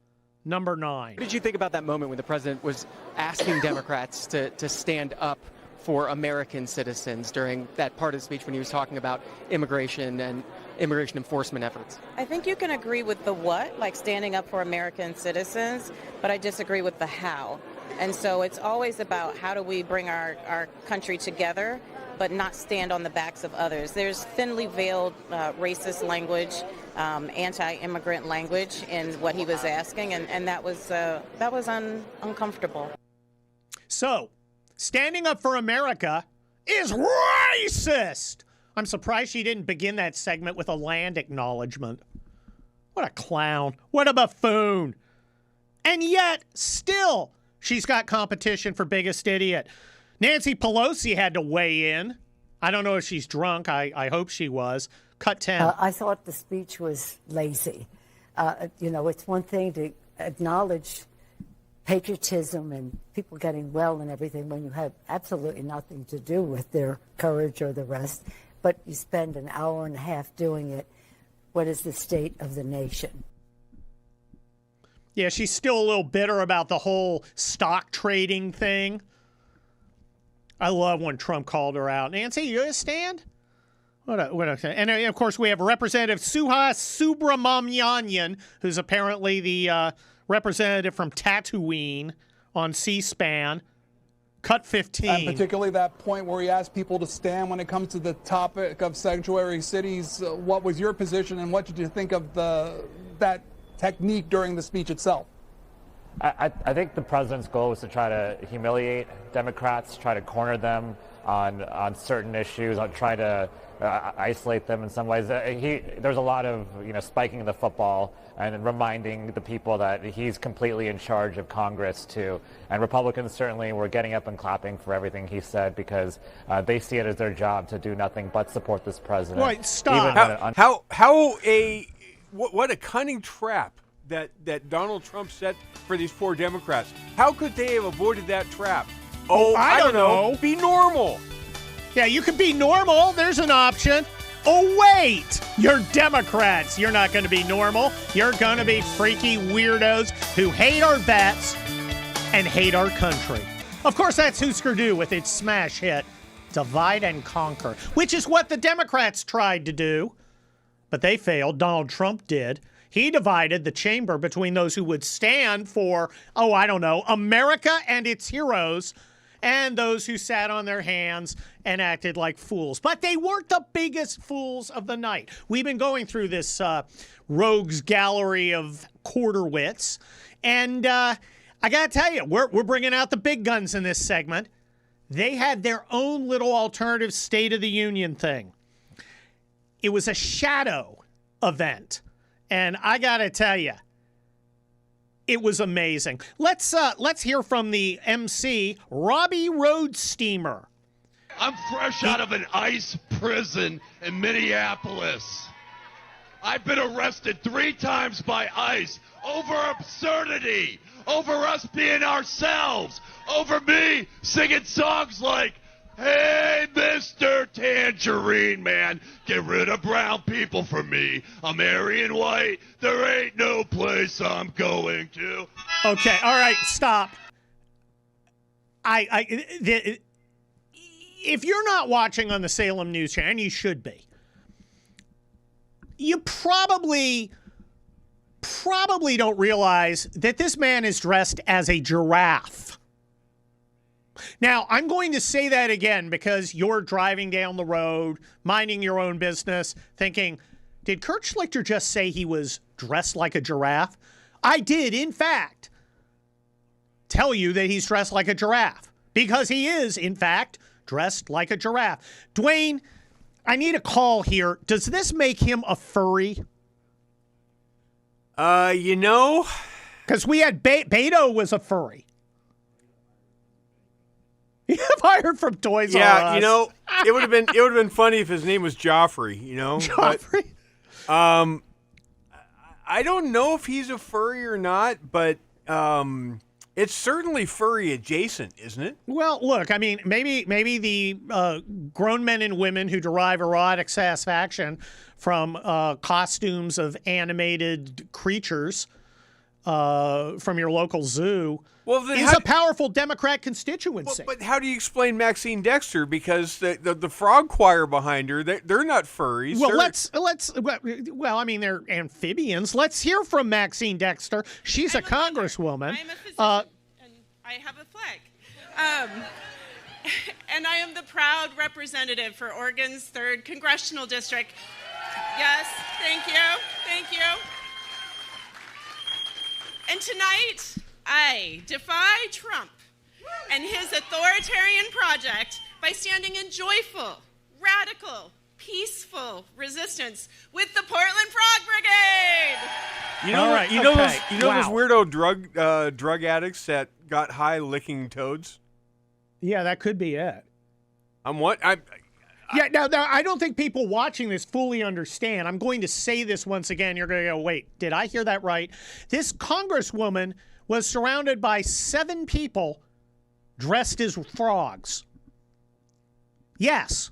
number 9. What did you think about that moment when the president was asking Democrats to stand up for American citizens during that part of the speech when he was talking about immigration and immigration enforcement efforts? I think you can agree with the what, like standing up for American citizens, but I disagree with the how. And so it's always about how do we bring our country together, but not stand on the backs of others. There's thinly veiled racist language, anti-immigrant language in what he was asking, and that was uncomfortable. So, standing up for America is racist. I'm surprised she didn't begin that segment with a land acknowledgement. What a clown. What a buffoon. And yet, still, she's got competition for biggest idiot. Nancy Pelosi had to weigh in. I don't know if she's drunk. I hope she was. Cut 10. I thought the speech was lazy. It's one thing to acknowledge patriotism and people getting well and everything when you have absolutely nothing to do with their courage or the rest, but you spend an hour and a half doing it. What is the state of the nation? Yeah, she's still a little bitter about the whole stock trading thing. I love when Trump called her out. Nancy, you gonna stand? And of course, we have Representative Suha Subramanian, who's apparently the representative from Tatooine on C-SPAN. Cut 15. And particularly that point where he asked people to stand when it comes to the topic of sanctuary cities. What was your position, and what did you think of that technique during the speech itself? I think the president's goal was to try to humiliate Democrats, try to corner them on certain issues, try to isolate them in some ways. There's a lot of spiking the football and reminding the people that he's completely in charge of Congress too. And Republicans certainly were getting up and clapping for everything he said because they see it as their job to do nothing but support this president. Right, stop. What a cunning trap that Donald Trump set for these poor Democrats. How could they have avoided that trap? Oh, I don't know. Be normal. Yeah, you can be normal. There's an option. Oh, wait. You're Democrats. You're not going to be normal. You're going to be freaky weirdos who hate our vets and hate our country. Of course, that's Husker Du with its smash hit, Divide and Conquer, which is what the Democrats tried to do. But they failed. Donald Trump did. He divided the chamber between those who would stand for, America and its heroes, and those who sat on their hands and acted like fools. But they weren't the biggest fools of the night. We've been going through this rogues gallery of quarter wits, and I got to tell you, we're bringing out the big guns in this segment. They had their own little alternative State of the Union thing. It was a shadow event, and I got to tell you, it was amazing. Let's hear from the MC, Robbie Roadsteamer. I'm fresh out of an ICE prison in Minneapolis. I've been arrested 3 times by ICE over absurdity, over us being ourselves, over me singing songs like, "Hey, Mr. Tangerine Man, get rid of brown people for me. I'm Aryan white. There ain't no place I'm going to." Okay, all right, stop. If you're not watching on the Salem News Channel, and you should be, you probably don't realize that this man is dressed as a giraffe. Now, I'm going to say that again because you're driving down the road, minding your own business, thinking, did Kurt Schlichter just say he was dressed like a giraffe? I did, in fact, tell you that he's dressed like a giraffe because he is, in fact, dressed like a giraffe. Dwayne, I need a call here. Does this make him a furry? Because we had Beto was a furry. If I heard from Toys R Us. It would have been funny if his name was Joffrey, Joffrey. But, I don't know if he's a furry or not, but it's certainly furry adjacent, isn't it? Well, look, I mean, maybe the grown men and women who derive erotic satisfaction from costumes of animated creatures from your local zoo is a powerful Democrat constituency. But how do you explain Maxine Dexter? Because the frog choir behind her, they're not furries. Well, I mean, they're amphibians. Let's hear from Maxine Dexter. She's a congresswoman. I have a flag. And I am the proud representative for Oregon's 3rd Congressional District. Yes, thank you, thank you. And tonight, I defy Trump and his authoritarian project by standing in joyful, radical, peaceful resistance with the Portland Frog Brigade. You know, All right, you know okay. those weirdo drug addicts that got high licking toads? Yeah, that could be it. Yeah, now I don't think people watching this fully understand. I'm going to say this once again. You're going to go, wait, did I hear that right? This congresswoman was surrounded by 7 people dressed as frogs. Yes.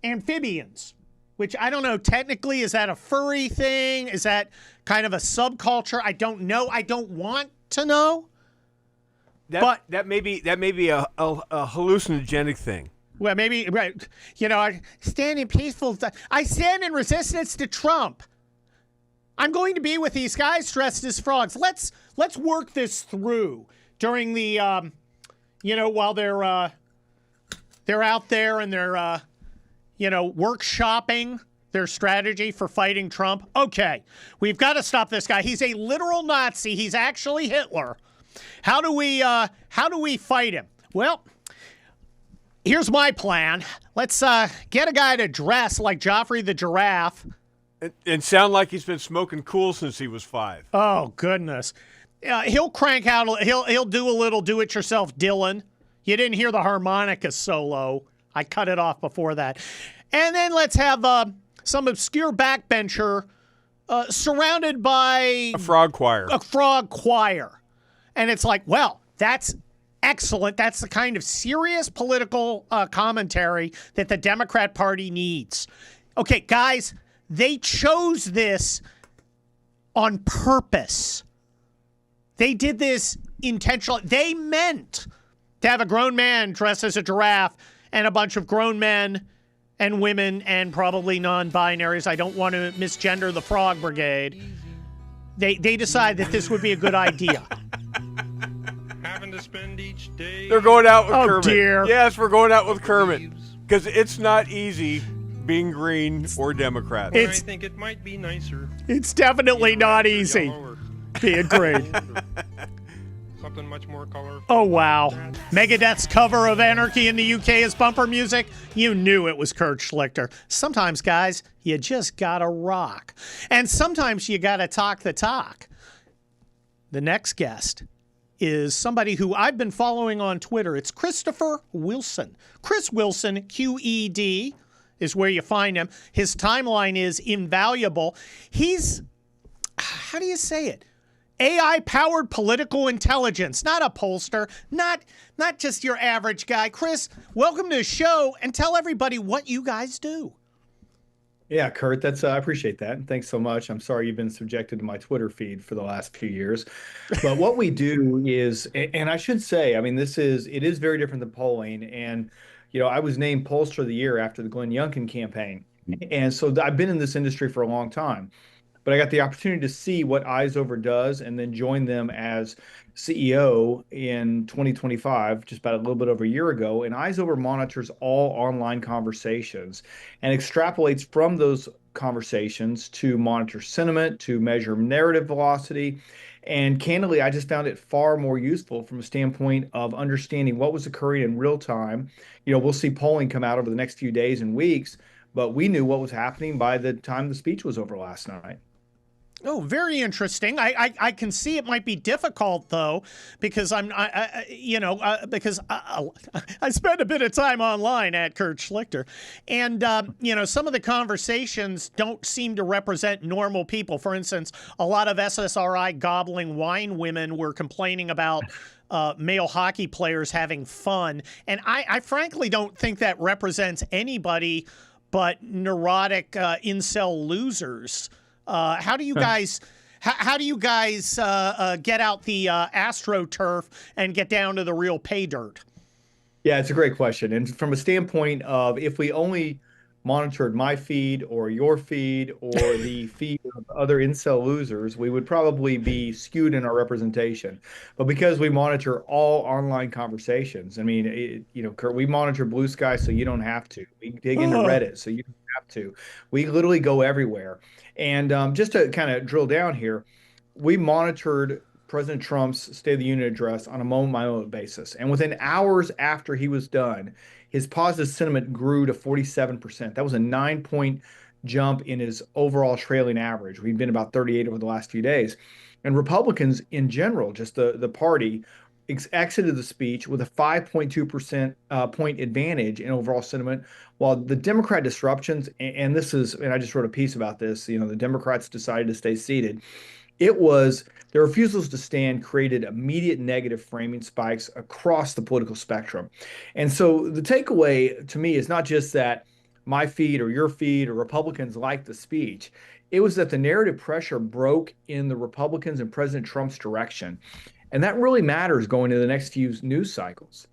Amphibians, which I don't know, technically, is that a furry thing? Is that kind of a subculture? I don't know. I don't want to know. That may be a hallucinogenic thing. Well, maybe, right. You know, I stand in peaceful. I stand in resistance to Trump. I'm going to be with these guys dressed as frogs. Let's work this through during the, while they're out there and they're, workshopping their strategy for fighting Trump. Okay, we've got to stop this guy. He's a literal Nazi. He's actually Hitler. How do we fight him? Well, here's my plan. Let's get a guy to dress like Joffrey the Giraffe. And sound like he's been smoking cool since he was 5. Oh, goodness. He'll crank out, he'll do a little do-it-yourself Dylan. You didn't hear the harmonica solo. I cut it off before that. And then let's have some obscure backbencher surrounded by... A frog choir. A frog choir. And it's like, well, that's excellent. That's the kind of serious political commentary that the Democrat Party needs. Okay, guys, they chose this on purpose. They did this intentionally. They meant to have a grown man dressed as a giraffe and a bunch of grown men and women and probably non-binaries. I don't want to misgender the Frog Brigade. They decided that this would be a good idea. Having to spend each day. They're going out with Kermit. Dear. Yes, we're going out with Kermit. Because it's not easy being green or Democrat. I think it might be nicer. It's definitely not easy being green. Something much more colorful. Oh, wow. Megadeth's cover of Anarchy in the UK is bumper music. You knew it was Kurt Schlichter. Sometimes, guys, you just gotta rock. And sometimes you gotta talk the talk. The next guest is somebody who I've been following on Twitter. It's Christopher Wilson. Chris Wilson, QED, is where you find him. His timeline is invaluable. He's, how do you say it? AI-powered political intelligence, not a pollster, not just your average guy. Chris, welcome to the show, and tell everybody what you guys do. Yeah, Kurt, I appreciate that. Thanks so much. I'm sorry you've been subjected to my Twitter feed for the last few years. But what we do is, and I should say, I mean, it is very different than polling. And, I was named Pollster of the Year after the Glenn Youngkin campaign. And so I've been in this industry for a long time. But I got the opportunity to see what Eyes Over does and then join them as CEO in 2025, just about a little bit over a year ago. And Eyes Over monitors all online conversations and extrapolates from those conversations to monitor sentiment, to measure narrative velocity. And candidly, I just found it far more useful from a standpoint of understanding what was occurring in real time. We'll see polling come out over the next few days and weeks, but we knew what was happening by the time the speech was over last night. Oh, very interesting. I can see it might be difficult though, because I spend a bit of time online at Kurt Schlichter, and some of the conversations don't seem to represent normal people. For instance, a lot of SSRI gobbling wine women were complaining about male hockey players having fun, and I frankly don't think that represents anybody but neurotic incel losers. How do you guys get out the AstroTurf and get down to the real pay dirt? Yeah, it's a great question. And from a standpoint of if we only monitored my feed or your feed or the feed of other incel losers, we would probably be skewed in our representation. But because we monitor all online conversations, I mean, Kurt, we monitor Blue Sky so you don't have to. We dig into Reddit so you don't have to. We literally go everywhere. And just to kind of drill down here, we monitored President Trump's State of the Union address on a moment-by-moment basis. And within hours after he was done, his positive sentiment grew to 47%. That was a 9-point jump in his overall trailing average. We've been about 38 over the last few days. And Republicans in general, just the party, exited the speech with a 5.2% point advantage in overall sentiment, while the Democrat disruptions, and I just wrote a piece about this, the Democrats decided to stay seated. It was their refusals to stand created immediate negative framing spikes across the political spectrum. And so the takeaway to me is not just that my feed or your feed or Republicans liked the speech. It was that the narrative pressure broke in the Republicans and President Trump's direction. And that really matters going into the next few news cycles.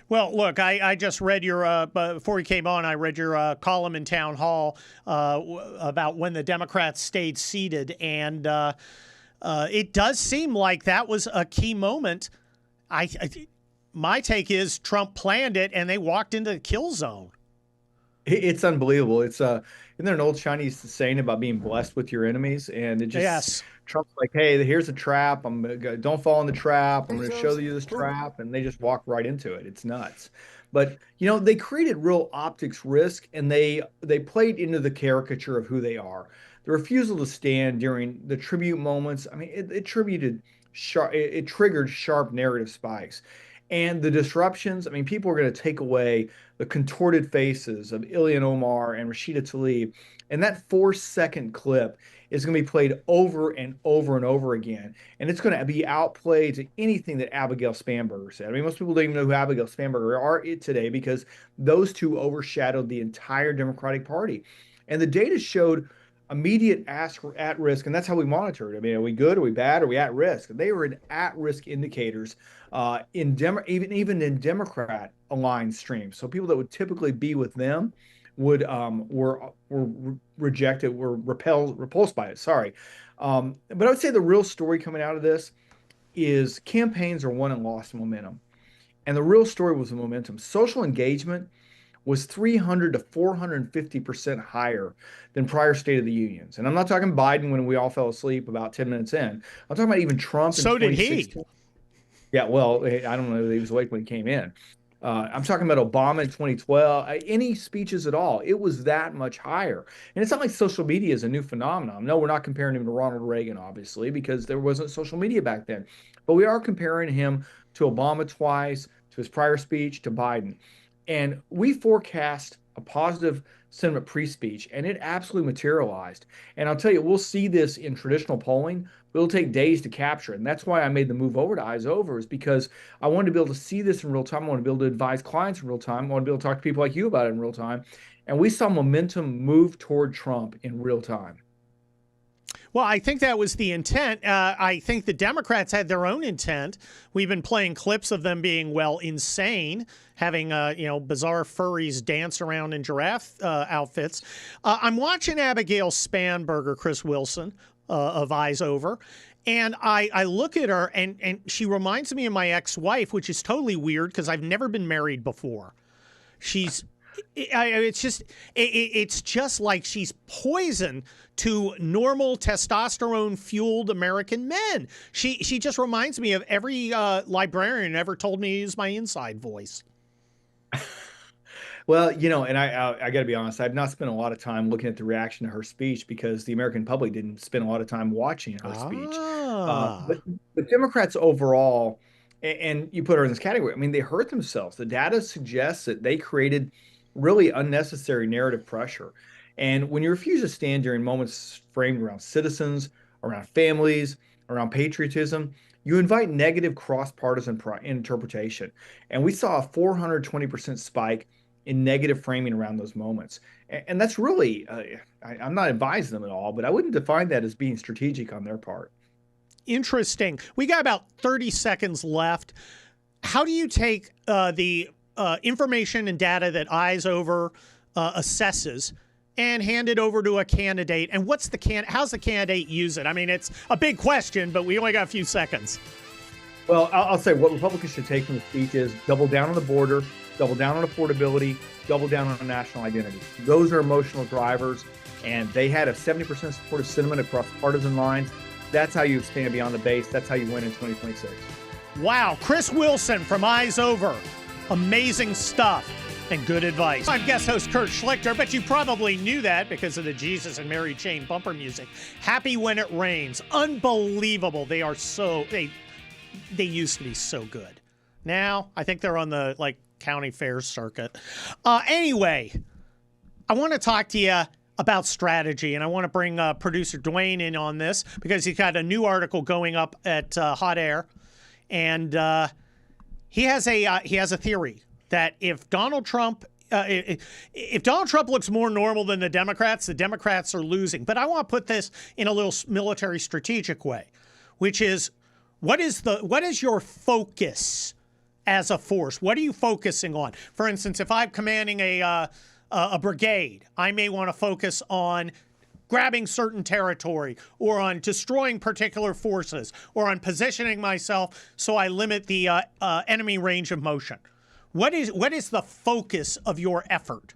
Well, look, I just read your, before we came on, I read your column in Town Hall about when the Democrats stayed seated. And it does seem like that was a key moment. My take is Trump planned it and they walked into the kill zone. It's unbelievable. Isn't there an old Chinese saying about being blessed with your enemies? And it just, yes. Trump's like, hey, here's a trap. Don't fall in the trap. I'm going to show you this trap. And they just walk right into it. It's nuts. But, they created real optics risk, and they played into the caricature of who they are. The refusal to stand during the tribute moments, I mean, it triggered sharp narrative spikes. And the disruptions, I mean, people are going to take away the contorted faces of Ilhan Omar and Rashida Tlaib. And that 4-second clip is going to be played over and over and over again. And it's going to be outplayed to anything that Abigail Spanberger said. I mean, most people don't even know who Abigail Spanberger are today because those two overshadowed the entire Democratic Party. And the data showed immediate at risk, and that's how we monitor it. I mean, are we good? Are we bad? Are we at risk? They were at risk indicators even in Democrat aligned streams. So people that would typically be with them were rejected, were repulsed by it. Sorry, but I would say the real story coming out of this is campaigns are won and lost momentum, and the real story was the momentum. Social engagement was 300 to 450% higher than prior State of the Unions. And I'm not talking Biden when we all fell asleep about 10 minutes in. I'm talking about even Trump in 2016. So did he. Yeah, well, I don't know. He was awake when he came in. I'm talking about Obama in 2012. Any speeches at all, it was that much higher. And it's not like social media is a new phenomenon. No, we're not comparing him to Ronald Reagan, obviously, because there wasn't social media back then. But we are comparing him to Obama twice, to his prior speech, to Biden. And we forecast a positive sentiment pre-speech, and it absolutely materialized. And I'll tell you, we'll see this in traditional polling, but it'll take days to capture it. And that's why I made the move over to Eyes Over, is because I wanted to be able to see this in real time. I want to be able to advise clients in real time. I want to be able to talk to people like you about it in real time. And we saw momentum move toward Trump in real time. Well, I think that was the intent. I think the Democrats had their own intent. We've been playing clips of them being, insane, having, bizarre furries dance around in giraffe outfits. I'm watching Abigail Spanberger, Chris Wilson, of Eyes Over, and I look at her, and she reminds me of my ex-wife, which is totally weird because I've never been married before. It's just like she's poison to normal testosterone-fueled American men. She just reminds me of every librarian ever told me to use my inside voice. Well, and I got to be honest, I've not spent a lot of time looking at the reaction to her speech because the American public didn't spend a lot of time watching her speech. But Democrats overall, and you put her in this category, I mean, they hurt themselves. The data suggests that they created really unnecessary narrative pressure. And when you refuse to stand during moments framed around citizens, around families, around patriotism, you invite negative cross-partisan interpretation. And we saw a 420% spike in negative framing around those moments. And that's really, I'm not advising them at all, but I wouldn't define that as being strategic on their part. Interesting. We got about 30 seconds left. How do you take the information and data that Eyes Over assesses and hand it over to a candidate. And how's the candidate use it? I mean, it's a big question, but we only got a few seconds. Well, I'll say what Republicans should take from the speech is double down on the border, double down on affordability, double down on national identity. Those are emotional drivers, and they had a 70% supportive sentiment across partisan lines. That's how you expand beyond the base. That's how you win in 2026. Wow, Chris Wilson from Eyes Over. Amazing stuff and good advice. I'm guest host Kurt Schlichter, but you probably knew that because of the Jesus and Mary Chain bumper music. Happy When It Rains. Unbelievable. They used to be so good. Now, I think they're on the county fair circuit. Anyway, I want to talk to you about strategy, and I want to bring producer Dwayne in on this because he's got a new article going up at Hot Air, and he has a theory that if Donald Trump looks more normal than the Democrats are losing. But I want to put this in a little military strategic way, which is what is your focus as a force? What are you focusing on? For instance, if I'm commanding a brigade, I may want to focus on grabbing certain territory or on destroying particular forces or on positioning myself so I limit the enemy range of motion. What is the focus of your effort?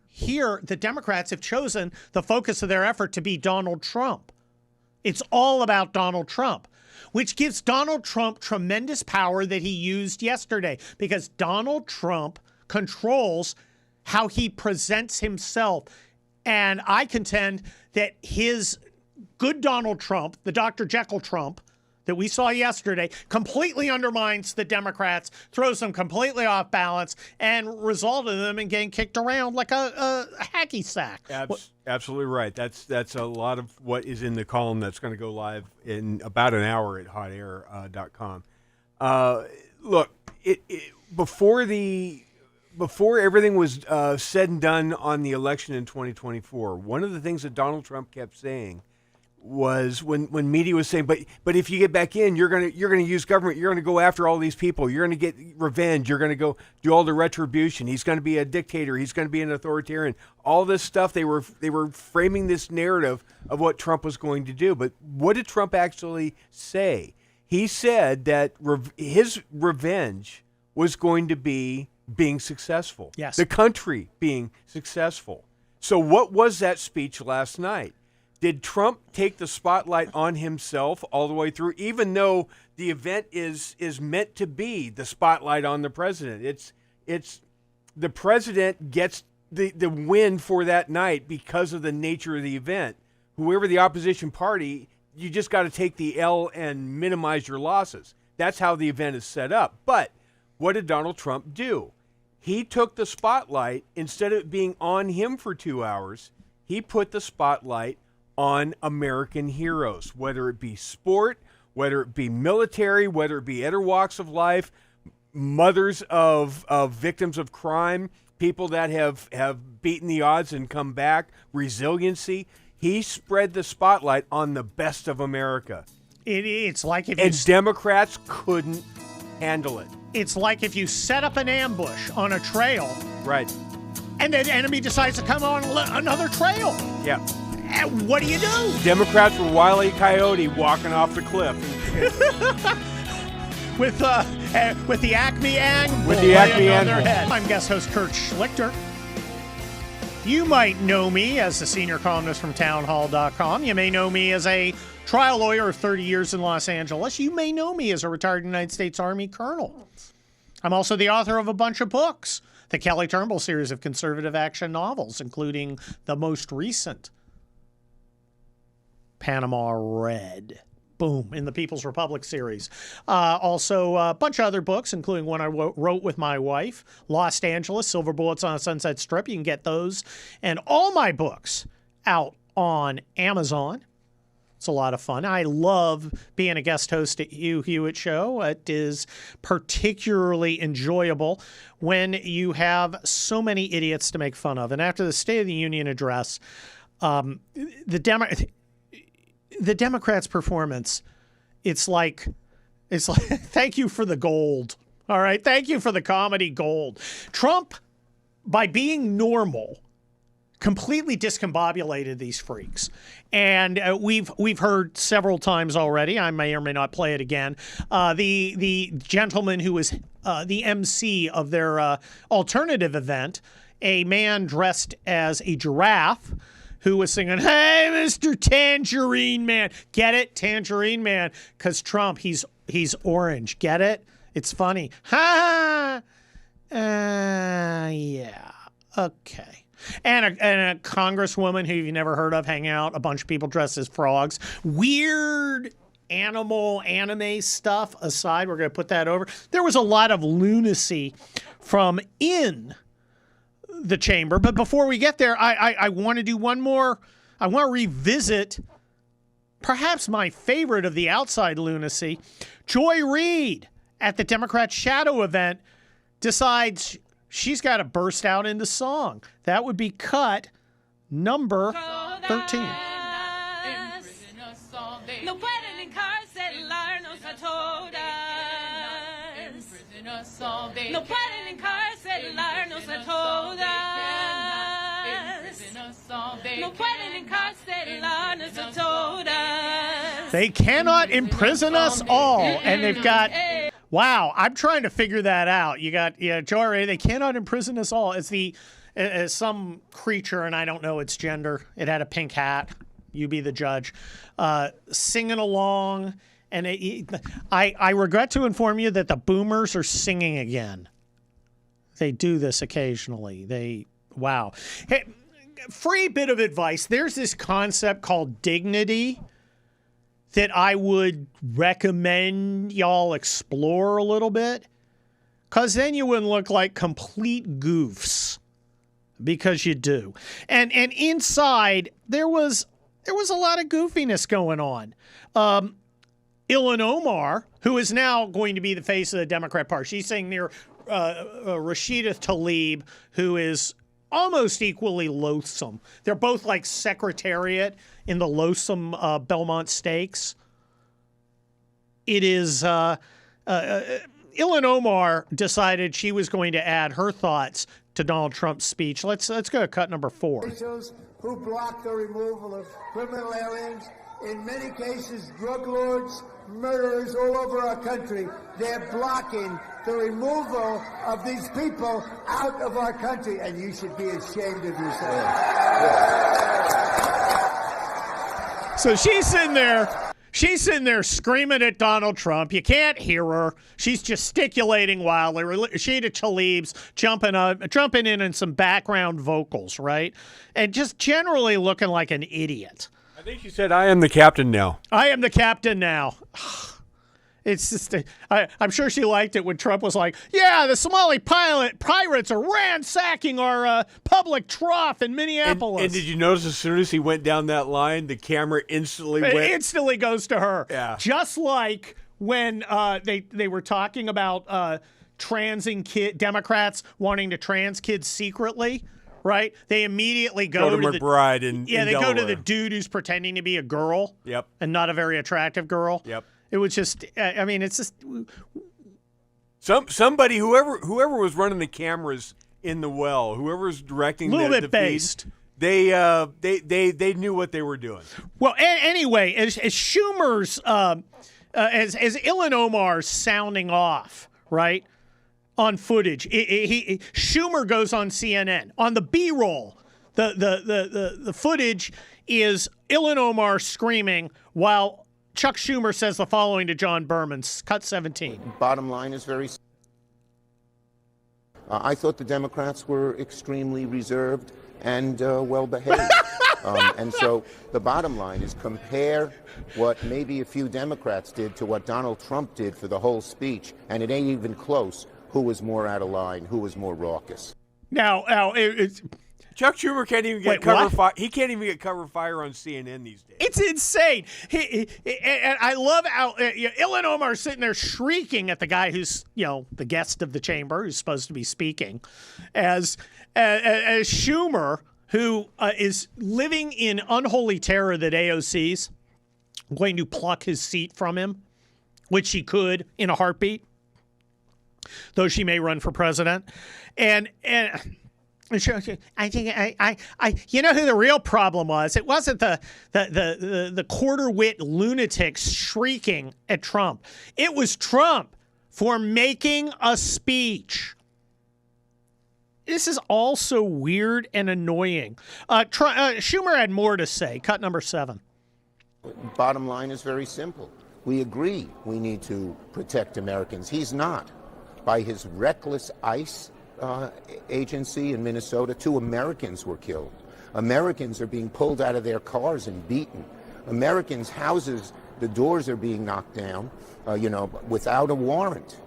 Here, the Democrats have chosen the focus of their effort to be Donald Trump. It's all about Donald Trump, which gives Donald Trump tremendous power that he used yesterday because Donald Trump controls how he presents himself. And I contend that his good Donald Trump, the Dr. Jekyll Trump that we saw yesterday, completely undermines the Democrats, throws them completely off balance, and resulted in them in getting kicked around like a hacky sack. Absolutely right. That's a lot of what is in the column that's going to go live in about an hour at hotair.com. Look, before everything was said and done on the election in 2024, one of the things that Donald Trump kept saying was when media was saying, but if you get back in, you're gonna use government, you're gonna go after all these people, you're gonna get revenge, you're gonna go do all the retribution, he's gonna be a dictator, he's gonna be an authoritarian, all this stuff. They were framing this narrative of what Trump was going to do. But what did Trump actually say? He said that his revenge was going to be being successful. Yes. The country being successful. So what was that speech last night? Did Trump take the spotlight on himself all the way through, even though the event is meant to be the spotlight on the president? It's the president gets the win for that night because of the nature of the event. Whoever the opposition party, you just got to take the L and minimize your losses. That's how the event is set up. But what did Donald Trump do? He took the spotlight, instead of it being on him for 2 hours, he put the spotlight on American heroes, whether it be sport, whether it be military, whether it be other walks of life, mothers of victims of crime, people that have beaten the odds and come back, resiliency. He spread the spotlight on the best of America. It's like if and Democrats couldn't handle it. It's like if you set up an ambush on a trail, right, and the enemy decides to come on another trail. Yeah. And what do you do? Democrats were Wile E. Coyote walking off the cliff. with the Acme Ang with the Acme on their Ang. head. I'm guest host Kurt Schlichter. You might know me as the senior columnist from townhall.com. You may know me as a trial lawyer of 30 years in Los Angeles. You may know me as a retired United States Army colonel. I'm also the author of a bunch of books, the Kelly Turnbull series of conservative action novels, including the most recent, Panama Red. Boom, in the People's Republic series. Also, a bunch of other books, including one I wrote with my wife, Los Angeles, Silver Bullets on a Sunset Strip. You can get those and all my books out on Amazon. It's a lot of fun. I love being a guest host at Hugh Hewitt Show. It is particularly enjoyable when you have so many idiots to make fun of. And after the State of the Union address, the Democrats' performance, it's like thank you for the gold. All right. Thank you for the comedy gold. Trump by being normal, completely discombobulated these freaks. And we've heard several times already, I may or may not play it again, the gentleman who was the MC of their alternative event, a man dressed as a giraffe who was singing, "Hey, Mr. Tangerine Man." Get it? Tangerine Man. Because Trump, he's orange. Get it? It's funny. Ha! Yeah. Okay. And a congresswoman who you've never heard of hang out, a bunch of people dressed as frogs. Weird anime stuff aside, we're going to put that over. There was a lot of lunacy from in the chamber. But before we get there, I want to do one more. I want to revisit perhaps my favorite of the outside lunacy. Joy Reid at the Democrat Shadow event decides she's got to burst out into song. That would be cut number 13. No pueden encarcelarnos a todas. No pueden encarcelarnos a todas. No pueden encarcelarnos a todas. They cannot imprison us all. And they've got, wow, I'm trying to figure that out. You got, Jory, they cannot imprison us all. It's as some creature, and I don't know its gender. It had a pink hat. You be the judge. Singing along. And I regret to inform you that the boomers are singing again. They do this occasionally. Wow. Hey, free bit of advice. There's this concept called dignity that I would recommend y'all explore a little bit. Because then you wouldn't look like complete goofs. Because you do. And inside, there was a lot of goofiness going on. Ilhan Omar, who is now going to be the face of the Democrat Party, she's sitting near Rashida Tlaib, who is almost equally loathsome. They're both like secretariat in the loathsome Belmont Stakes. It is Ilhan Omar decided she was going to add her thoughts to Donald Trump's speech. Let's go to cut number 4. Officials who block the removal of criminal aliens, in many cases drug lords, murderers all over our country. They're blocking the removal of these people out of our country, and you should be ashamed of yourself. So she's sitting there screaming at Donald Trump. You can't hear her. She's gesticulating wildly. Rashida Tlaib's jumping in some background vocals, right? And just generally looking like an idiot. I think she said, "I am the captain now." I am the captain now. It's just, I'm sure she liked it when Trump was like, "Yeah, the Somali pirates are ransacking our public trough in Minneapolis." And did you notice as soon as he went down that line, the camera instantly goes to her. Yeah. Just like when they were talking about Democrats wanting to trans kids secretly. Right? They immediately go to McBride in they Delaware. go to the dude who's pretending to be a girl. Yep. And not a very attractive girl. Yep. It was just, I mean, it's just. Somebody, whoever was running the cameras in the well, whoever was directing the based. Feed, they knew what they were doing. Well, anyway, as Schumer's, as Ilhan Omar's sounding off, right? On footage, Schumer goes on CNN on the B-roll. The footage is Ilhan Omar screaming while Chuck Schumer says the following to John Berman. Cut 17. Bottom line is very. I thought the Democrats were extremely reserved and well behaved. And so the bottom line is compare what maybe a few Democrats did to what Donald Trump did for the whole speech, and it ain't even close. Who was more out of line? Who was more raucous? Now it's Chuck Schumer can't even get cover fire. He can't even get cover fire on CNN these days. It's insane. And I love how Ilhan Omar sitting there shrieking at the guy who's the guest of the chamber who's supposed to be speaking, as Schumer, who is living in unholy terror that AOC's going to pluck his seat from him, which she could in a heartbeat. Though she may run for president. And Sure. I think you know who the real problem was? It wasn't the quarter wit lunatics shrieking at Trump. It was Trump for making a speech. This is all so weird and annoying. Schumer had more to say. Cut number 7. Bottom line is very simple. We agree we need to protect Americans. He's not. By his reckless ICE agency in Minnesota, 2 Americans were killed. Americans are being pulled out of their cars and beaten. Americans' houses, the doors are being knocked down, without a warrant.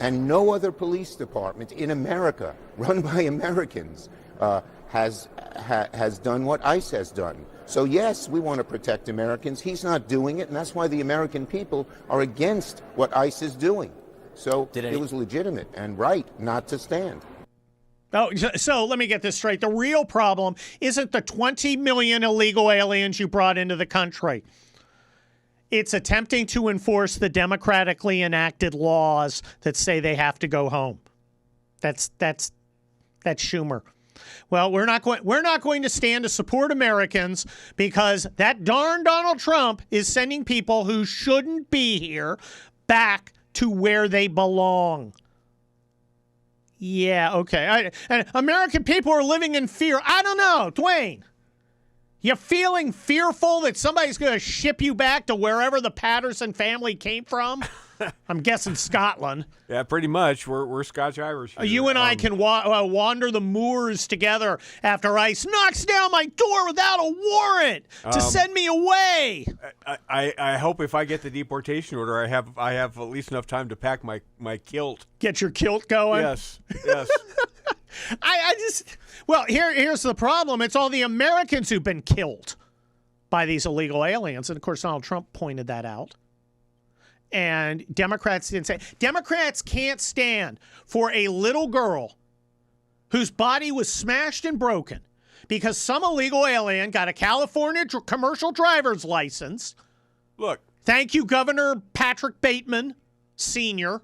And no other police department in America, run by Americans, has done what ICE has done. So yes, we want to protect Americans. He's not doing it, and that's why the American people are against what ICE is doing. So it was legitimate and right not to stand. Oh, so let me get this straight. The real problem isn't the 20 million illegal aliens you brought into the country. It's attempting to enforce the democratically enacted laws that say they have to go home. That's Schumer. Well, we're not going to stand to support Americans because that darn Donald Trump is sending people who shouldn't be here back to where they belong. Yeah, okay. And American people are living in fear. I don't know, Dwayne. You feeling fearful that somebody's going to ship you back to wherever the Patterson family came from? I'm guessing Scotland. Yeah, pretty much. We're Scotch-Irish here. You and I can wander the moors together after ICE knocks down my door without a warrant to send me away. I hope if I get the deportation order, I have at least enough time to pack my kilt. Get your kilt going? Yes. Here's the problem. It's all the Americans who've been killed by these illegal aliens. And, of course, Donald Trump pointed that out. And Democrats didn't say. Democrats can't stand for a little girl whose body was smashed and broken because some illegal alien got a California commercial driver's license. Look. Thank you, Governor Patrick Bateman, Sr.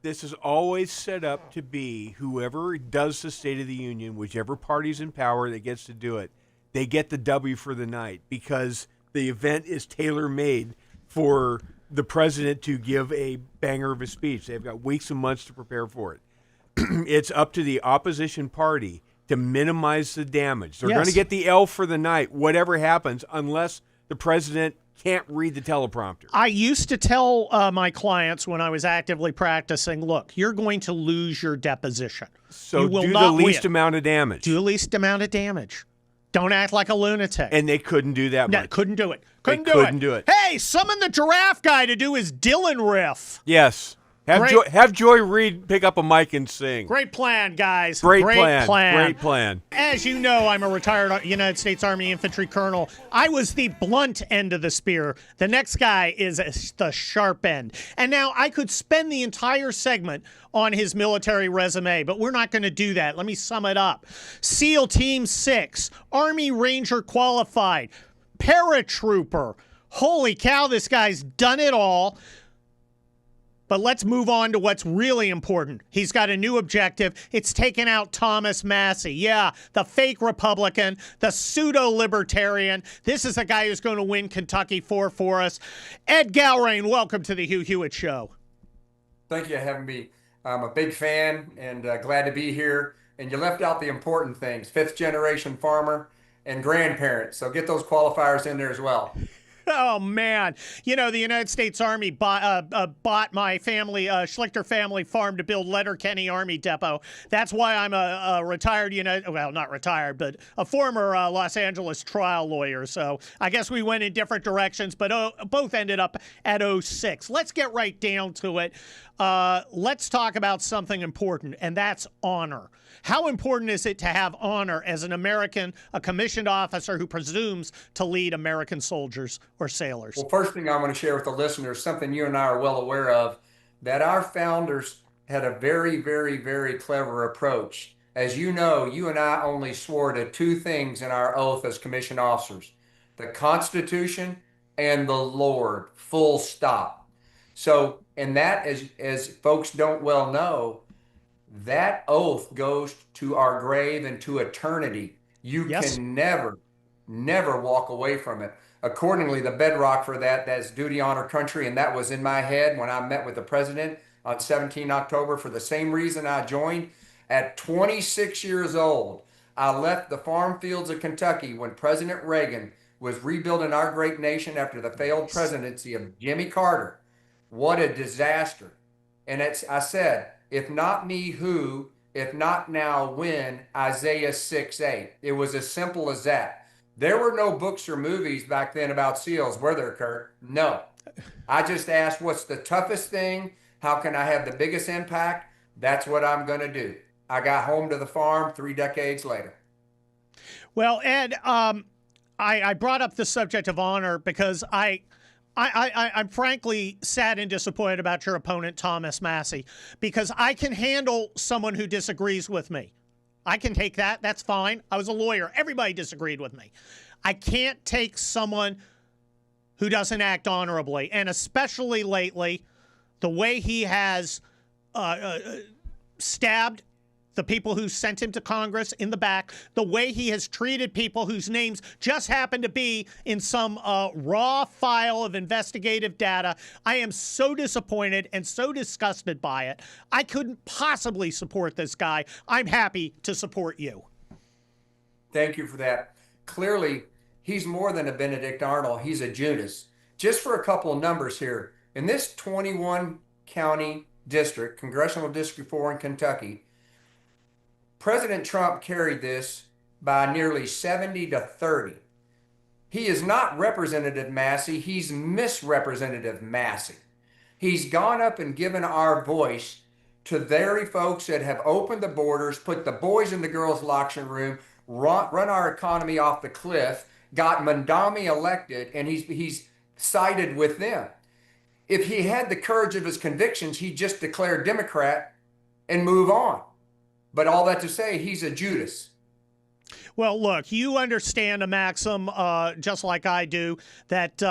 This is always set up to be whoever does the State of the Union, whichever party's in power that gets to do it, they get the W for the night because the event is tailor-made for the president to give a banger of a speech. They've got weeks and months to prepare for it. It's up to the opposition party to minimize the damage. They're going to get the L for the night, whatever happens, unless the president can't read the teleprompter. I used to tell my clients when I was actively practicing, look, you're going to lose your deposition. So you will do not the least win. amount of damage. Do the least amount of damage. Don't act like a lunatic. And they couldn't do that much. Couldn't do it. Couldn't do it. Hey, summon the giraffe guy to do his Dylan riff. Yes. Have Joy Reid pick up a mic and sing. Great plan, guys. Great plan. As you know, I'm a retired United States Army infantry colonel. I was the blunt end of the spear. The next guy is the sharp end. And now I could spend the entire segment on his military resume, but we're not going to do that. Let me sum it up. SEAL Team 6, Army Ranger qualified, paratrooper. Holy cow, this guy's done it all. But let's move on to what's really important. He's got a new objective. It's taking out Thomas Massie. Yeah, the fake Republican, the pseudo-libertarian. This is a guy who's going to win Kentucky 4 for us. Ed Galrain, welcome to the Hugh Hewitt Show. Thank you for having me. I'm a big fan and glad to be here. And you left out the important things, 5th-generation farmer and grandparent. So get those qualifiers in there as well. Oh, man. You know, the United States Army bought my family, Schlichter family farm to build Letterkenny Army Depot. That's why I'm a retired, not retired, but a former Los Angeles trial lawyer. So I guess we went in different directions, but both ended up at 06. Let's get right down to it. Let's talk about something important, and that's honor. How important is it to have honor as an American, a commissioned officer who presumes to lead American soldiers or sailors? Well, first thing I want to share with the listeners, something you and I are well aware of, that our founders had a very, very, very clever approach. As you know, you and I only swore to 2 things in our oath as commissioned officers, the Constitution and the Lord, full stop. So, and that, as folks don't well know, that oath goes to our grave and to eternity. You can never, never walk away from it. Accordingly, the bedrock for that's duty, honor, country, and that was in my head when I met with the president on 17 October for the same reason I joined. At 26 years old, I left the farm fields of Kentucky when President Reagan was rebuilding our great nation after the failed presidency of Jimmy Carter. What a disaster. And I said, if not me, who? If not now, when? Isaiah 6:8. It was as simple as that. There were no books or movies back then about SEALs, were there, Kurt? No. I just asked, what's the toughest thing? How can I have the biggest impact? That's what I'm going to do. I got home to the farm 3 decades later. Well, Ed, I brought up the subject of honor because I'm frankly sad and disappointed about your opponent, Thomas Massie, because I can handle someone who disagrees with me. I can take that. That's fine. I was a lawyer. Everybody disagreed with me. I can't take someone who doesn't act honorably, and especially lately, the way he has stabbed the people who sent him to Congress in the back, the way he has treated people whose names just happen to be in some raw file of investigative data. I am so disappointed and so disgusted by it. I couldn't possibly support this guy. I'm happy to support you. Thank you for that. Clearly, he's more than a Benedict Arnold. He's a Judas. Just for a couple of numbers here, in this 21 county district, Congressional District 4 in Kentucky, President Trump carried this by nearly 70-30. He is not Representative Massey, he's Misrepresentative Massey. He's gone up and given our voice to very folks that have opened the borders, put the boys in the girls' locker room, run our economy off the cliff, got Mandami elected, and he's sided with them. If he had the courage of his convictions, he'd just declare Democrat and move on. But all that to say, he's a Judas. Well, look, you understand a maxim, just like I do, that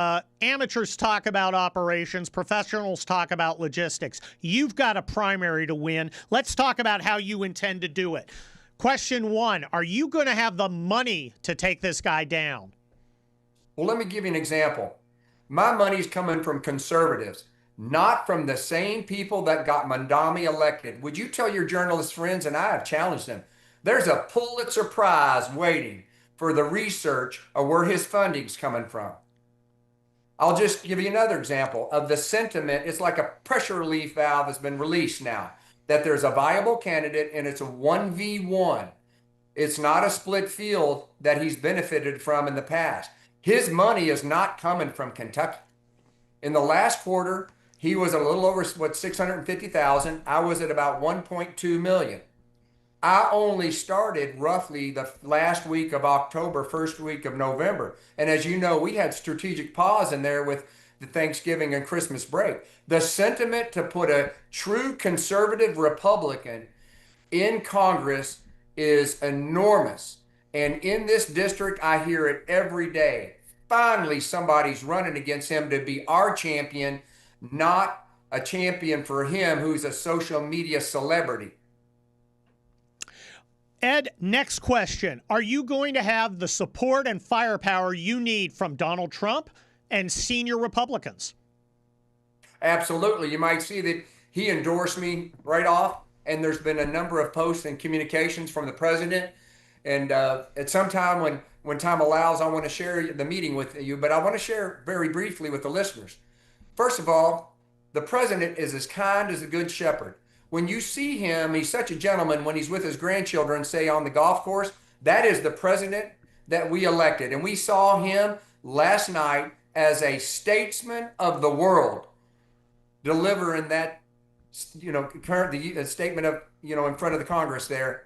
amateurs talk about operations, professionals talk about logistics. You've got a primary to win. Let's talk about how you intend to do it. Question 1, are you going to have the money to take this guy down? Well, let me give you an example. My money's coming from conservatives, not from the same people that got Mandami elected. Would you tell your journalist friends, and I have challenged them, there's a Pulitzer Prize waiting for the research of where his funding's coming from. I'll just give you another example of the sentiment. It's like a pressure relief valve has been released now, that there's a viable candidate and it's a 1v1. It's not a split field that he's benefited from in the past. His money is not coming from Kentucky. In the last quarter, he was a little over, 650,000. I was at about 1.2 million. I only started roughly the last week of October, first week of November. And as you know, we had strategic pause in there with the Thanksgiving and Christmas break. The sentiment to put a true conservative Republican in Congress is enormous. And in this district, I hear it every day. Finally, somebody's running against him to be our champion, not a champion for him who's a social media celebrity. Ed, next question. Are you going to have the support and firepower you need from Donald Trump and senior Republicans? Absolutely. You might see that he endorsed me right off, and there's been a number of posts and communications from the president. And at some time when time allows, I want to share the meeting with you, but I want to share very briefly with the listeners. First of all, the president is as kind as a good shepherd. When you see him, he's such a gentleman when he's with his grandchildren, say on the golf course. That is the president that we elected. And we saw him last night as a statesman of the world, delivering that, the statement of, in front of the Congress there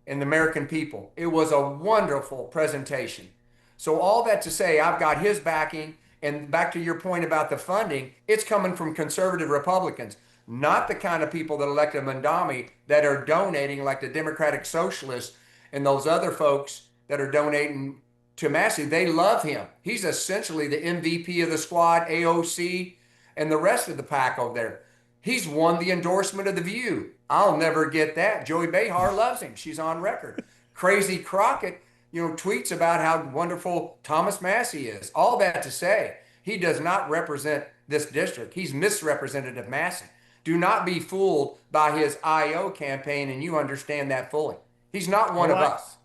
and the American people. It was a wonderful presentation. So all that to say, I've got his backing. And back to your point about the funding, it's coming from conservative Republicans, not the kind of people that elected Mandami that are donating like the Democratic Socialists and those other folks that are donating to Massey. They love him. He's essentially the MVP of the squad, AOC, and the rest of the pack over there. He's won the endorsement of The View. I'll never get that. Joey Behar loves him. She's on record. Crazy Crockett, tweets about how wonderful Thomas Massey is. All that to say, he does not represent this district. He's misrepresentative Massey. Do not be fooled by his IO campaign, and you understand that fully. He's not one of us.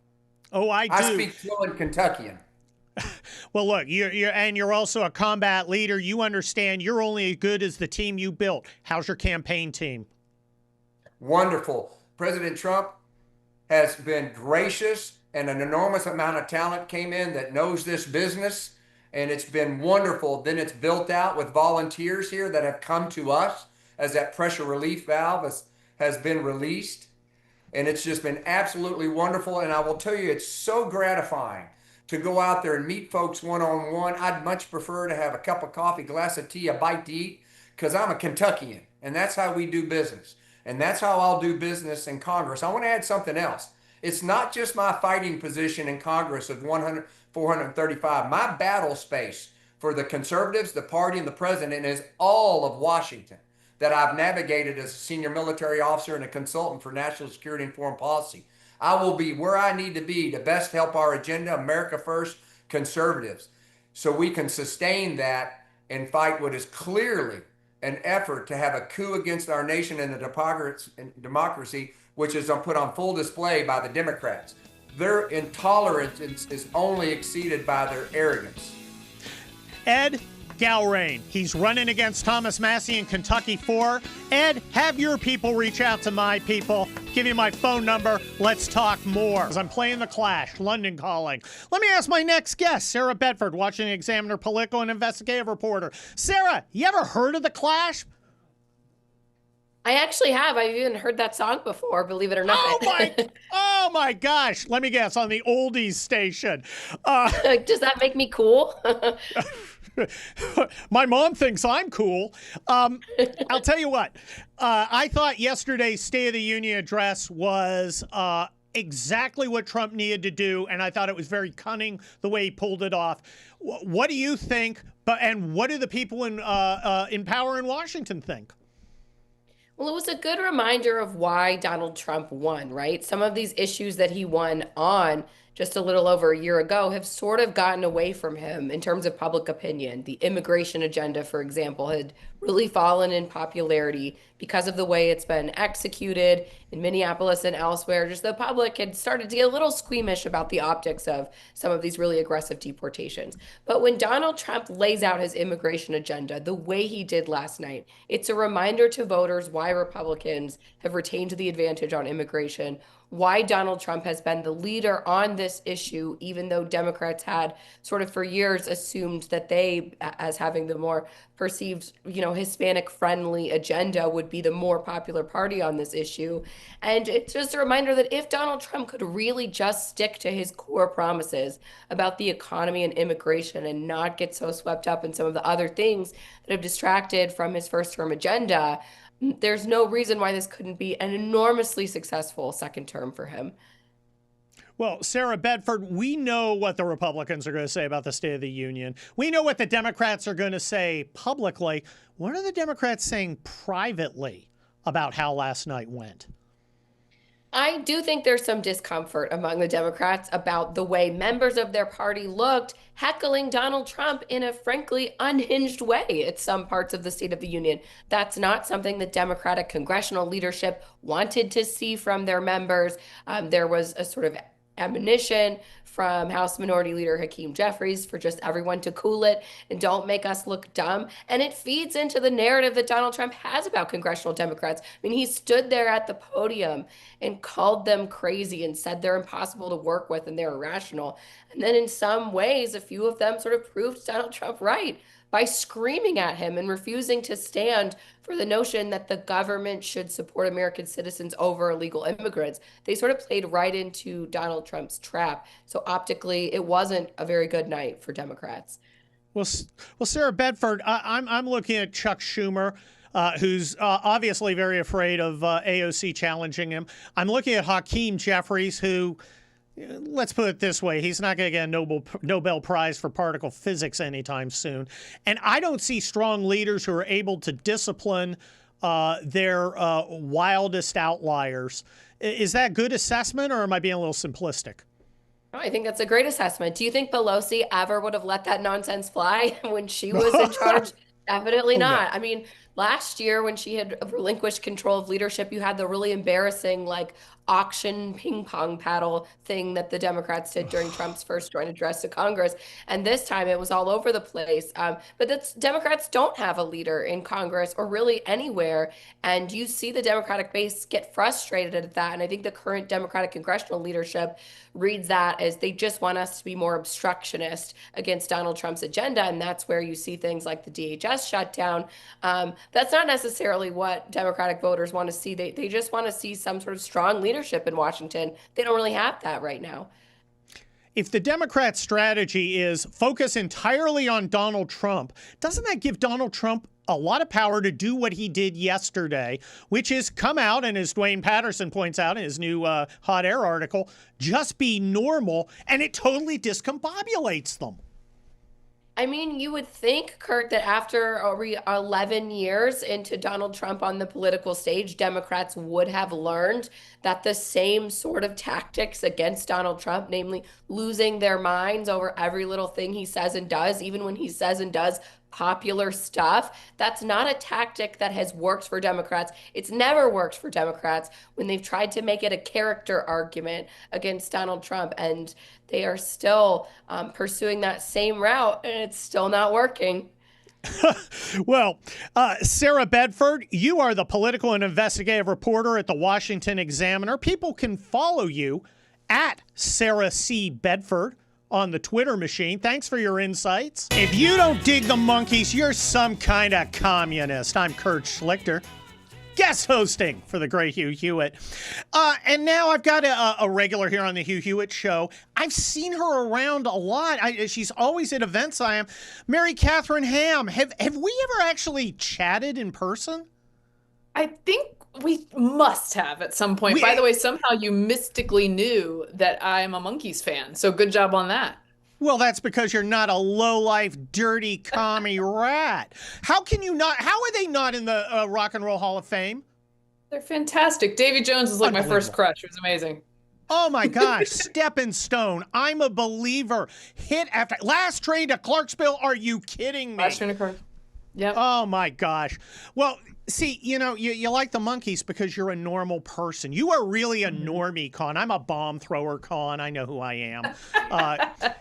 Oh, I do. I speak fluent Kentuckian. Well, look, you're also a combat leader. You understand you're only as good as the team you built. How's your campaign team? Wonderful. President Trump has been gracious, and an enormous amount of talent came in that knows this business, and it's been wonderful. Then it's built out with volunteers here that have come to us as that pressure relief valve has been released. And it's just been absolutely wonderful. And I will tell you, it's so gratifying to go out there and meet folks one-on-one. I'd much prefer to have a cup of coffee, glass of tea, a bite to eat, because I'm a Kentuckian, and that's how we do business. And that's how I'll do business in Congress. I want to add something else. It's not just my fighting position in Congress of 435. My battle space for the conservatives, the party, and the president is all of Washington that I've navigated as a senior military officer and a consultant for national security and foreign policy. I will be where I need to be to best help our agenda, America First, conservatives, so we can sustain that and fight what is clearly an effort to have a coup against our nation and the democracy, which is put on full display by the Democrats. Their intolerance is only exceeded by their arrogance. Ed Galrain, he's running against Thomas Massey in Kentucky 4. Ed, have your people reach out to my people. Give you my phone number. Let's talk more. As I'm playing The Clash, London Calling. Let me ask my next guest, Sarah Bedford, Washington Examiner, political and investigative reporter. Sarah, you ever heard of The Clash? I actually have. I've even heard that song before, believe it or not. Oh my gosh. Let me guess, on the oldies station. Does that make me cool? My mom thinks I'm cool. I'll tell you what. I thought yesterday's State of the Union address was exactly what Trump needed to do, and I thought it was very cunning the way he pulled it off. What do you think? And what do the people in power in Washington think? Well, it was a good reminder of why Donald Trump won, right? Some of these issues that he won on just a little over a year ago have sort of gotten away from him in terms of public opinion. The immigration agenda, for example, had really fallen in popularity because of the way it's been executed in Minneapolis and elsewhere. Just the public had started to get a little squeamish about the optics of some of these really aggressive deportations. But when Donald Trump lays out his immigration agenda the way he did last night, it's a reminder to voters why Republicans have retained the advantage on immigration, why Donald Trump has been the leader on this issue, even though Democrats had sort of for years assumed that they, as having the more perceived, Hispanic-friendly agenda, would be the more popular party on this issue. And it's just a reminder that if Donald Trump could really just stick to his core promises about the economy and immigration and not get so swept up in some of the other things that have distracted from his first-term agenda, there's no reason why this couldn't be an enormously successful second term for him. Well, Sarah Bedford, we know what the Republicans are going to say about the State of the Union. We know what the Democrats are going to say publicly. What are the Democrats saying privately about how last night went? I do think there's some discomfort among the Democrats about the way members of their party looked heckling Donald Trump in a frankly unhinged way at some parts of the State of the Union. That's not something that Democratic congressional leadership wanted to see from their members. There was a sort of admonition from House Minority Leader Hakeem Jeffries for just everyone to cool it and don't make us look dumb. And it feeds into the narrative that Donald Trump has about congressional Democrats. I mean, he stood there at the podium and called them crazy and said they're impossible to work with and they're irrational. And then in some ways, a few of them sort of proved Donald Trump right by screaming at him and refusing to stand for the notion that the government should support American citizens over illegal immigrants. They sort of played right into Donald Trump's trap. So optically, it wasn't a very good night for Democrats. Well, Sarah Bedford, I'm looking at Chuck Schumer, who's obviously very afraid of AOC challenging him. I'm looking at Hakeem Jeffries, who, let's put it this way, he's not going to get a Nobel Prize for particle physics anytime soon. And I don't see strong leaders who are able to discipline their wildest outliers. Is that good assessment, or am I being a little simplistic? No, I think that's a great assessment. Do you think Pelosi ever would have let that nonsense fly when she was in charge? Definitely not. I mean, last year when she had relinquished control of leadership, you had the really embarrassing auction ping pong paddle thing that the Democrats did during Trump's first joint address to Congress. And this time it was all over the place. But Democrats don't have a leader in Congress or really anywhere. And you see the Democratic base get frustrated at that. And I think the current Democratic congressional leadership reads that as they just want us to be more obstructionist against Donald Trump's agenda. And that's where you see things like the DHS shutdown. That's not necessarily what Democratic voters want to see. They just want to see some sort of strong leadership in Washington. They don't really have that right now. If the Democrat strategy is focus entirely on Donald Trump, doesn't that give Donald Trump a lot of power to do what he did yesterday, which is come out, and as Dwayne Patterson points out in his new Hot Air article, just be normal, and it totally discombobulates them? I mean, you would think, Kurt, that after 11 years into Donald Trump on the political stage, Democrats would have learned that the same sort of tactics against Donald Trump, namely losing their minds over every little thing he says and does, even when he says and does popular stuff, that's not a tactic that has worked for Democrats. It's never worked for Democrats when they've tried to make it a character argument against Donald Trump, and they are still pursuing that same route, and it's still not working. Well, Sarah Bedford, you are the political and investigative reporter at the Washington Examiner. People can follow you at Sarah C. Bedford on the Twitter machine. Thanks for your insights. If you don't dig the monkeys, you're some kind of communist. I'm Kurt Schlichter, guest hosting for the great Hugh Hewitt. And now I've got a regular here on the Hugh Hewitt Show. I've seen her around a lot. She's always at events I am. Mary Catherine Ham. Have we ever actually chatted in person? I think we must have at some point. By the way, somehow you mystically knew that I'm a Monkees fan. So good job on that. Well, that's because you're not a low-life, dirty commie rat. How can you not? How are they not in the Rock and Roll Hall of Fame? They're fantastic. Davy Jones is like my first crush. It was amazing. Oh my gosh, Stepping Stone. I'm a believer. Hit after last train to Clarksville. Are you kidding me? Last train to Clarksville. Yep. Oh my gosh. Well, see, you like the Monkees because you're a normal person. You are really a normie, Con. I'm a bomb thrower, Con. I know who I am.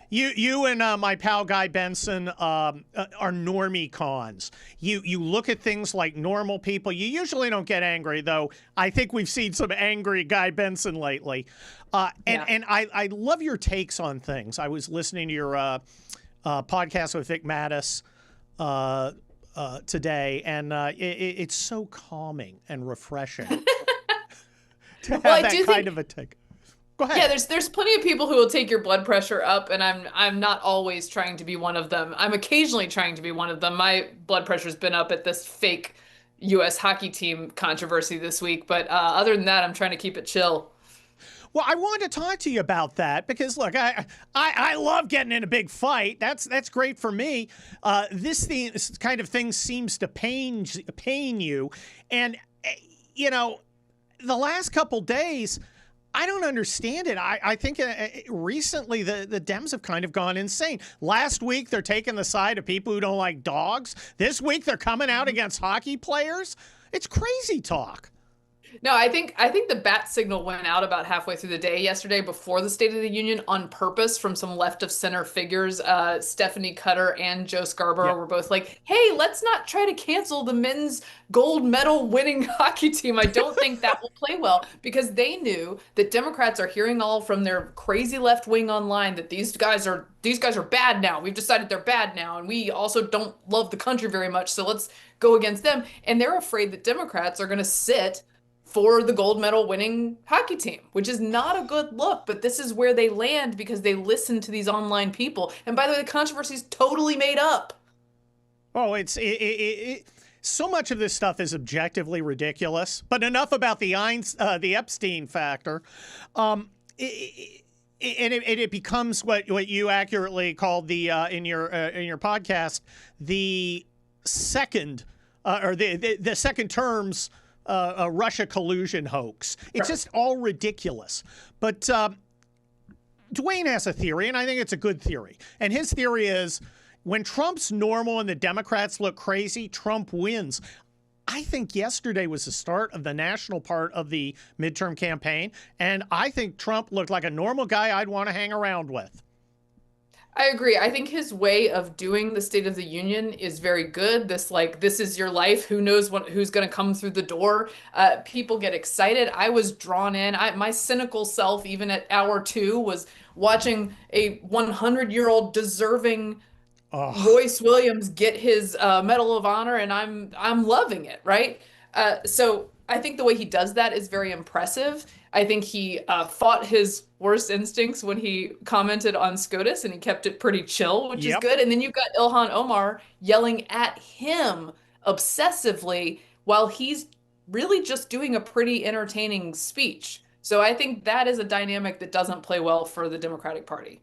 You and my pal Guy Benson are normie Cons. You look at things like normal people. You usually don't get angry, though. I think we've seen some angry Guy Benson lately. And I love your takes on things. I was listening to your podcast with Vic Mattis today, and it's so calming and refreshing to have that kind of a take. Go ahead. Yeah, there's plenty of people who will take your blood pressure up, and I'm not always trying to be one of them. I'm occasionally trying to be one of them. My blood pressure's been up at this fake U.S. hockey team controversy this week, but other than that, I'm trying to keep it chill. Well, I wanted to talk to you about that because, look, I love getting in a big fight. That's great for me. This kind of thing seems to pain you. And, the last couple days, I don't understand it. I think recently the Dems have kind of gone insane. Last week, they're taking the side of people who don't like dogs. This week, they're coming out against hockey players. It's crazy talk. No, I think the bat signal went out about halfway through the day yesterday before the State of the Union on purpose from some left of center figures. Stephanie Cutter and Joe Scarborough were both like, hey, let's not try to cancel the men's gold medal winning hockey team. I don't think that will play well, because they knew that Democrats are hearing all from their crazy left wing online that these guys are bad now. We've decided they're bad now. And we also don't love the country very much. So let's go against them. And they're afraid that Democrats are going to sit for the gold medal winning hockey team, which is not a good look, but this is where they land because they listen to these online people. And by the way, the controversy is totally made up. Oh, so much of this stuff is objectively ridiculous, but enough about the Epstein factor. It becomes what you accurately called in your podcast, the second or the second term's Russia collusion hoax. It's just all ridiculous. But Dwayne has a theory, and I think it's a good theory. And his theory is when Trump's normal and the Democrats look crazy, Trump wins. I think yesterday was the start of the national part of the midterm campaign, and I think Trump looked like a normal guy I'd want to hang around with. I agree. I think his way of doing the State of the Union is very good. This is your life. Who knows who's going to come through the door? People get excited. I was drawn in. My cynical self, even at hour 2, was watching a 100-year-old deserving Royce Williams get his Medal of Honor, and I'm loving it, right? So I think the way he does that is very impressive. I think he fought his worst instincts when he commented on SCOTUS, and he kept it pretty chill, which is good. And then you've got Ilhan Omar yelling at him obsessively while he's really just doing a pretty entertaining speech. So I think that is a dynamic that doesn't play well for the Democratic Party.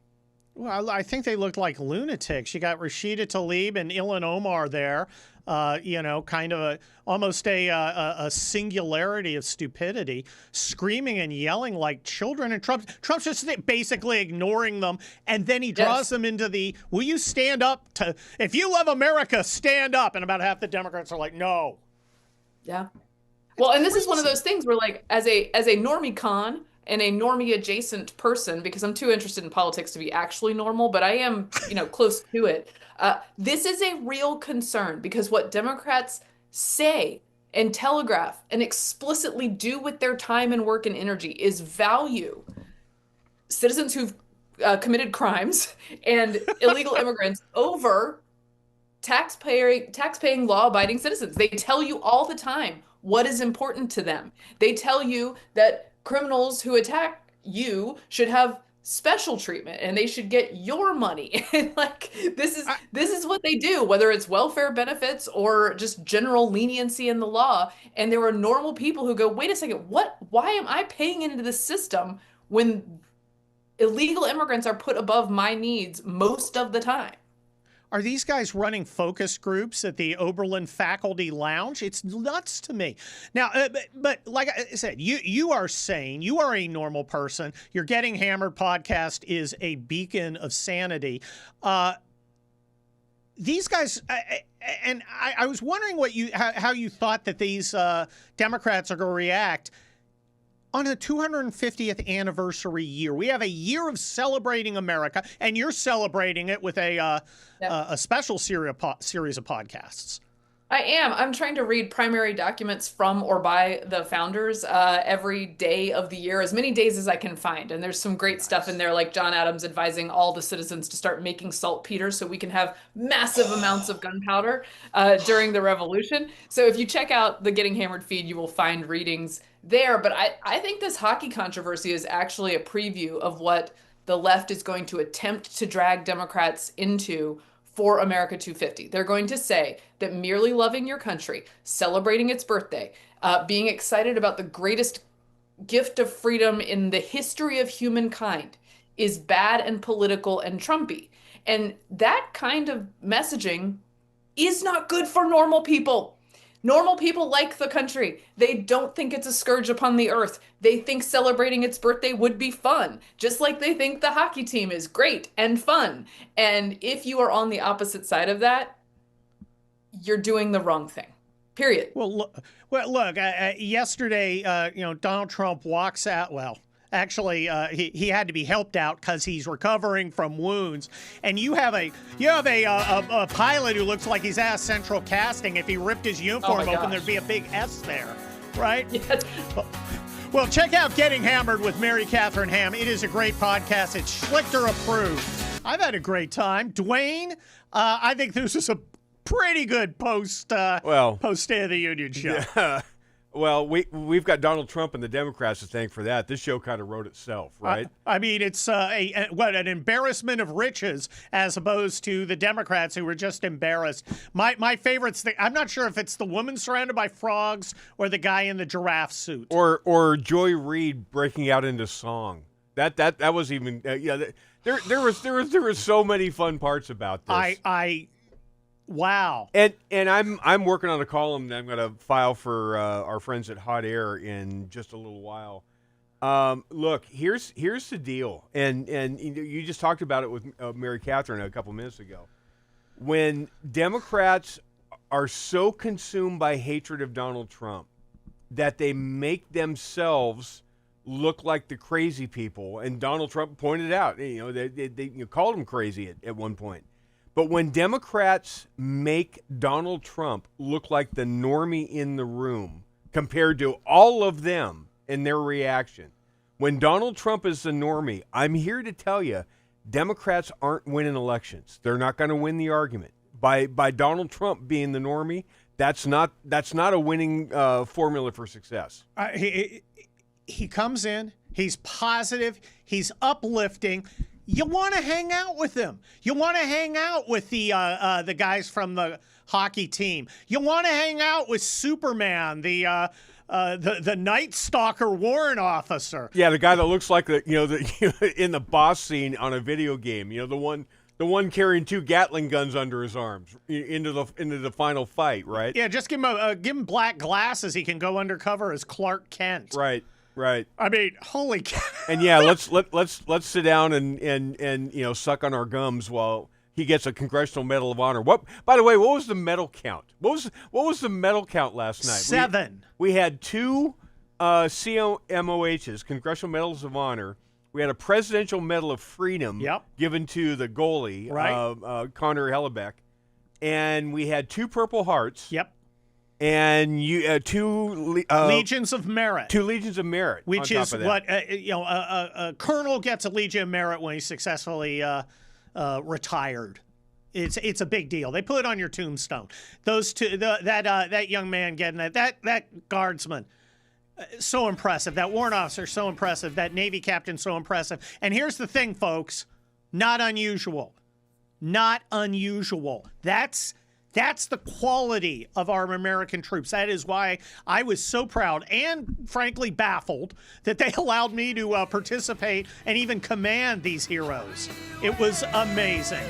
Well, I think they looked like lunatics. You got Rashida Tlaib and Ilhan Omar there, kind of almost a singularity of stupidity, screaming and yelling like children. And Trump's just basically ignoring them. And then he draws them into will you stand up if you love America, stand up. And about half the Democrats are like, no. Yeah. Well, and this is one of those things where, like, as a normie con and a normie adjacent person, because I'm too interested in politics to be actually normal, but I am, close to it. This is a real concern because what Democrats say and telegraph and explicitly do with their time and work and energy is value citizens who've committed crimes and illegal immigrants over tax-paying, law-abiding citizens. They tell you all the time what is important to them. They tell you that criminals who attack you should have special treatment and they should get your money. And this is what they do, whether it's welfare benefits or just general leniency in the law. And there are normal people who go, wait a second, why am I paying into the system when illegal immigrants are put above my needs most of the time? Are these guys running focus groups at the Oberlin Faculty Lounge? It's nuts to me. Now, but like I said, you are sane. You are a normal person. Your Getting Hammered podcast is a beacon of sanity. These guys, I was wondering how you thought that these Democrats are going to react. On a 250th anniversary year, we have a year of celebrating America, and you're celebrating it with a special series of podcasts. I am. I'm trying to read primary documents from or by the founders every day of the year, as many days as I can find. And there's some great stuff in there, like John Adams advising all the citizens to start making saltpeter so we can have massive amounts of gunpowder during the revolution. So if you check out the Getting Hammered feed, you will find readings there. But I think this hockey controversy is actually a preview of what the left is going to attempt to drag Democrats into for America 250. They're going to say that merely loving your country, celebrating its birthday, being excited about the greatest gift of freedom in the history of humankind is bad and political and Trumpy. And that kind of messaging is not good for normal people. Normal people like the country. They don't think it's a scourge upon the earth. They think celebrating its birthday would be fun, just like they think the hockey team is great and fun. And if you are on the opposite side of that, you're doing the wrong thing. Period. Well, look. Yesterday, Donald Trump walks out. Well, actually, he had to be helped out because he's recovering from wounds. And you have a pilot who looks like he's asked Central Casting. If he ripped his uniform open, there'd be a big S there, right? Yes. Well, check out Getting Hammered with Mary Catherine Ham. It is a great podcast. It's Schlichter approved. I've had a great time. Dwayne, I think this is a pretty good post State of the Union show. Yeah. Well, we've got Donald Trump and the Democrats to thank for that. This show kind of wrote itself, right? I mean, it's an embarrassment of riches as opposed to the Democrats who were just embarrassed. My favorite's I'm not sure if it's the woman surrounded by frogs or the guy in the giraffe suit, or Joy Reid breaking out into song. That was even there were so many fun parts about this. Wow. And I'm working on a column that I'm going to file for our friends at Hot Air in just a little while. Look, here's the deal, and you just talked about it with Mary Catherine a couple minutes ago. When Democrats are so consumed by hatred of Donald Trump that they make themselves look like the crazy people, and Donald Trump pointed out, they called him crazy at one point. But when Democrats make Donald Trump look like the normie in the room compared to all of them in their reaction, when Donald Trump is the normie, I'm here to tell you, Democrats aren't winning elections. They're not going to win the argument. By Donald Trump being the normie, that's not a winning formula for success. He comes in, he's positive, he's uplifting. You want to hang out with him. You want to hang out with the guys from the hockey team. You want to hang out with Superman, the Night Stalker warrant officer. Yeah, the guy that looks like in the boss scene on a video game. The one carrying 2 Gatling guns under his arms into the final fight, right? Yeah, just give him black glasses. He can go undercover as Clark Kent. Right. I mean, holy cow. And yeah, let's sit down and suck on our gums while he gets a Congressional Medal of Honor. By the way, what was the medal count? What was the medal count last night? 7. We had 2 CMOHs, Congressional Medals of Honor. We had a Presidential Medal of Freedom given to the goalie, Connor Hellebuck. And we had 2 Purple Hearts. Yep. And 2 Legions of Merit. 2 Legions of Merit. Which is what a colonel gets a Legion of Merit when he successfully retired. It's a big deal. They put it on your tombstone. Those 2, that young man getting it, that guardsman, so impressive. That warrant officer, so impressive. That Navy captain, so impressive. And here's the thing, folks, not unusual. Not unusual. That's the quality of our American troops. That is why I was so proud and, frankly, baffled that they allowed me to participate and even command these heroes. It was amazing.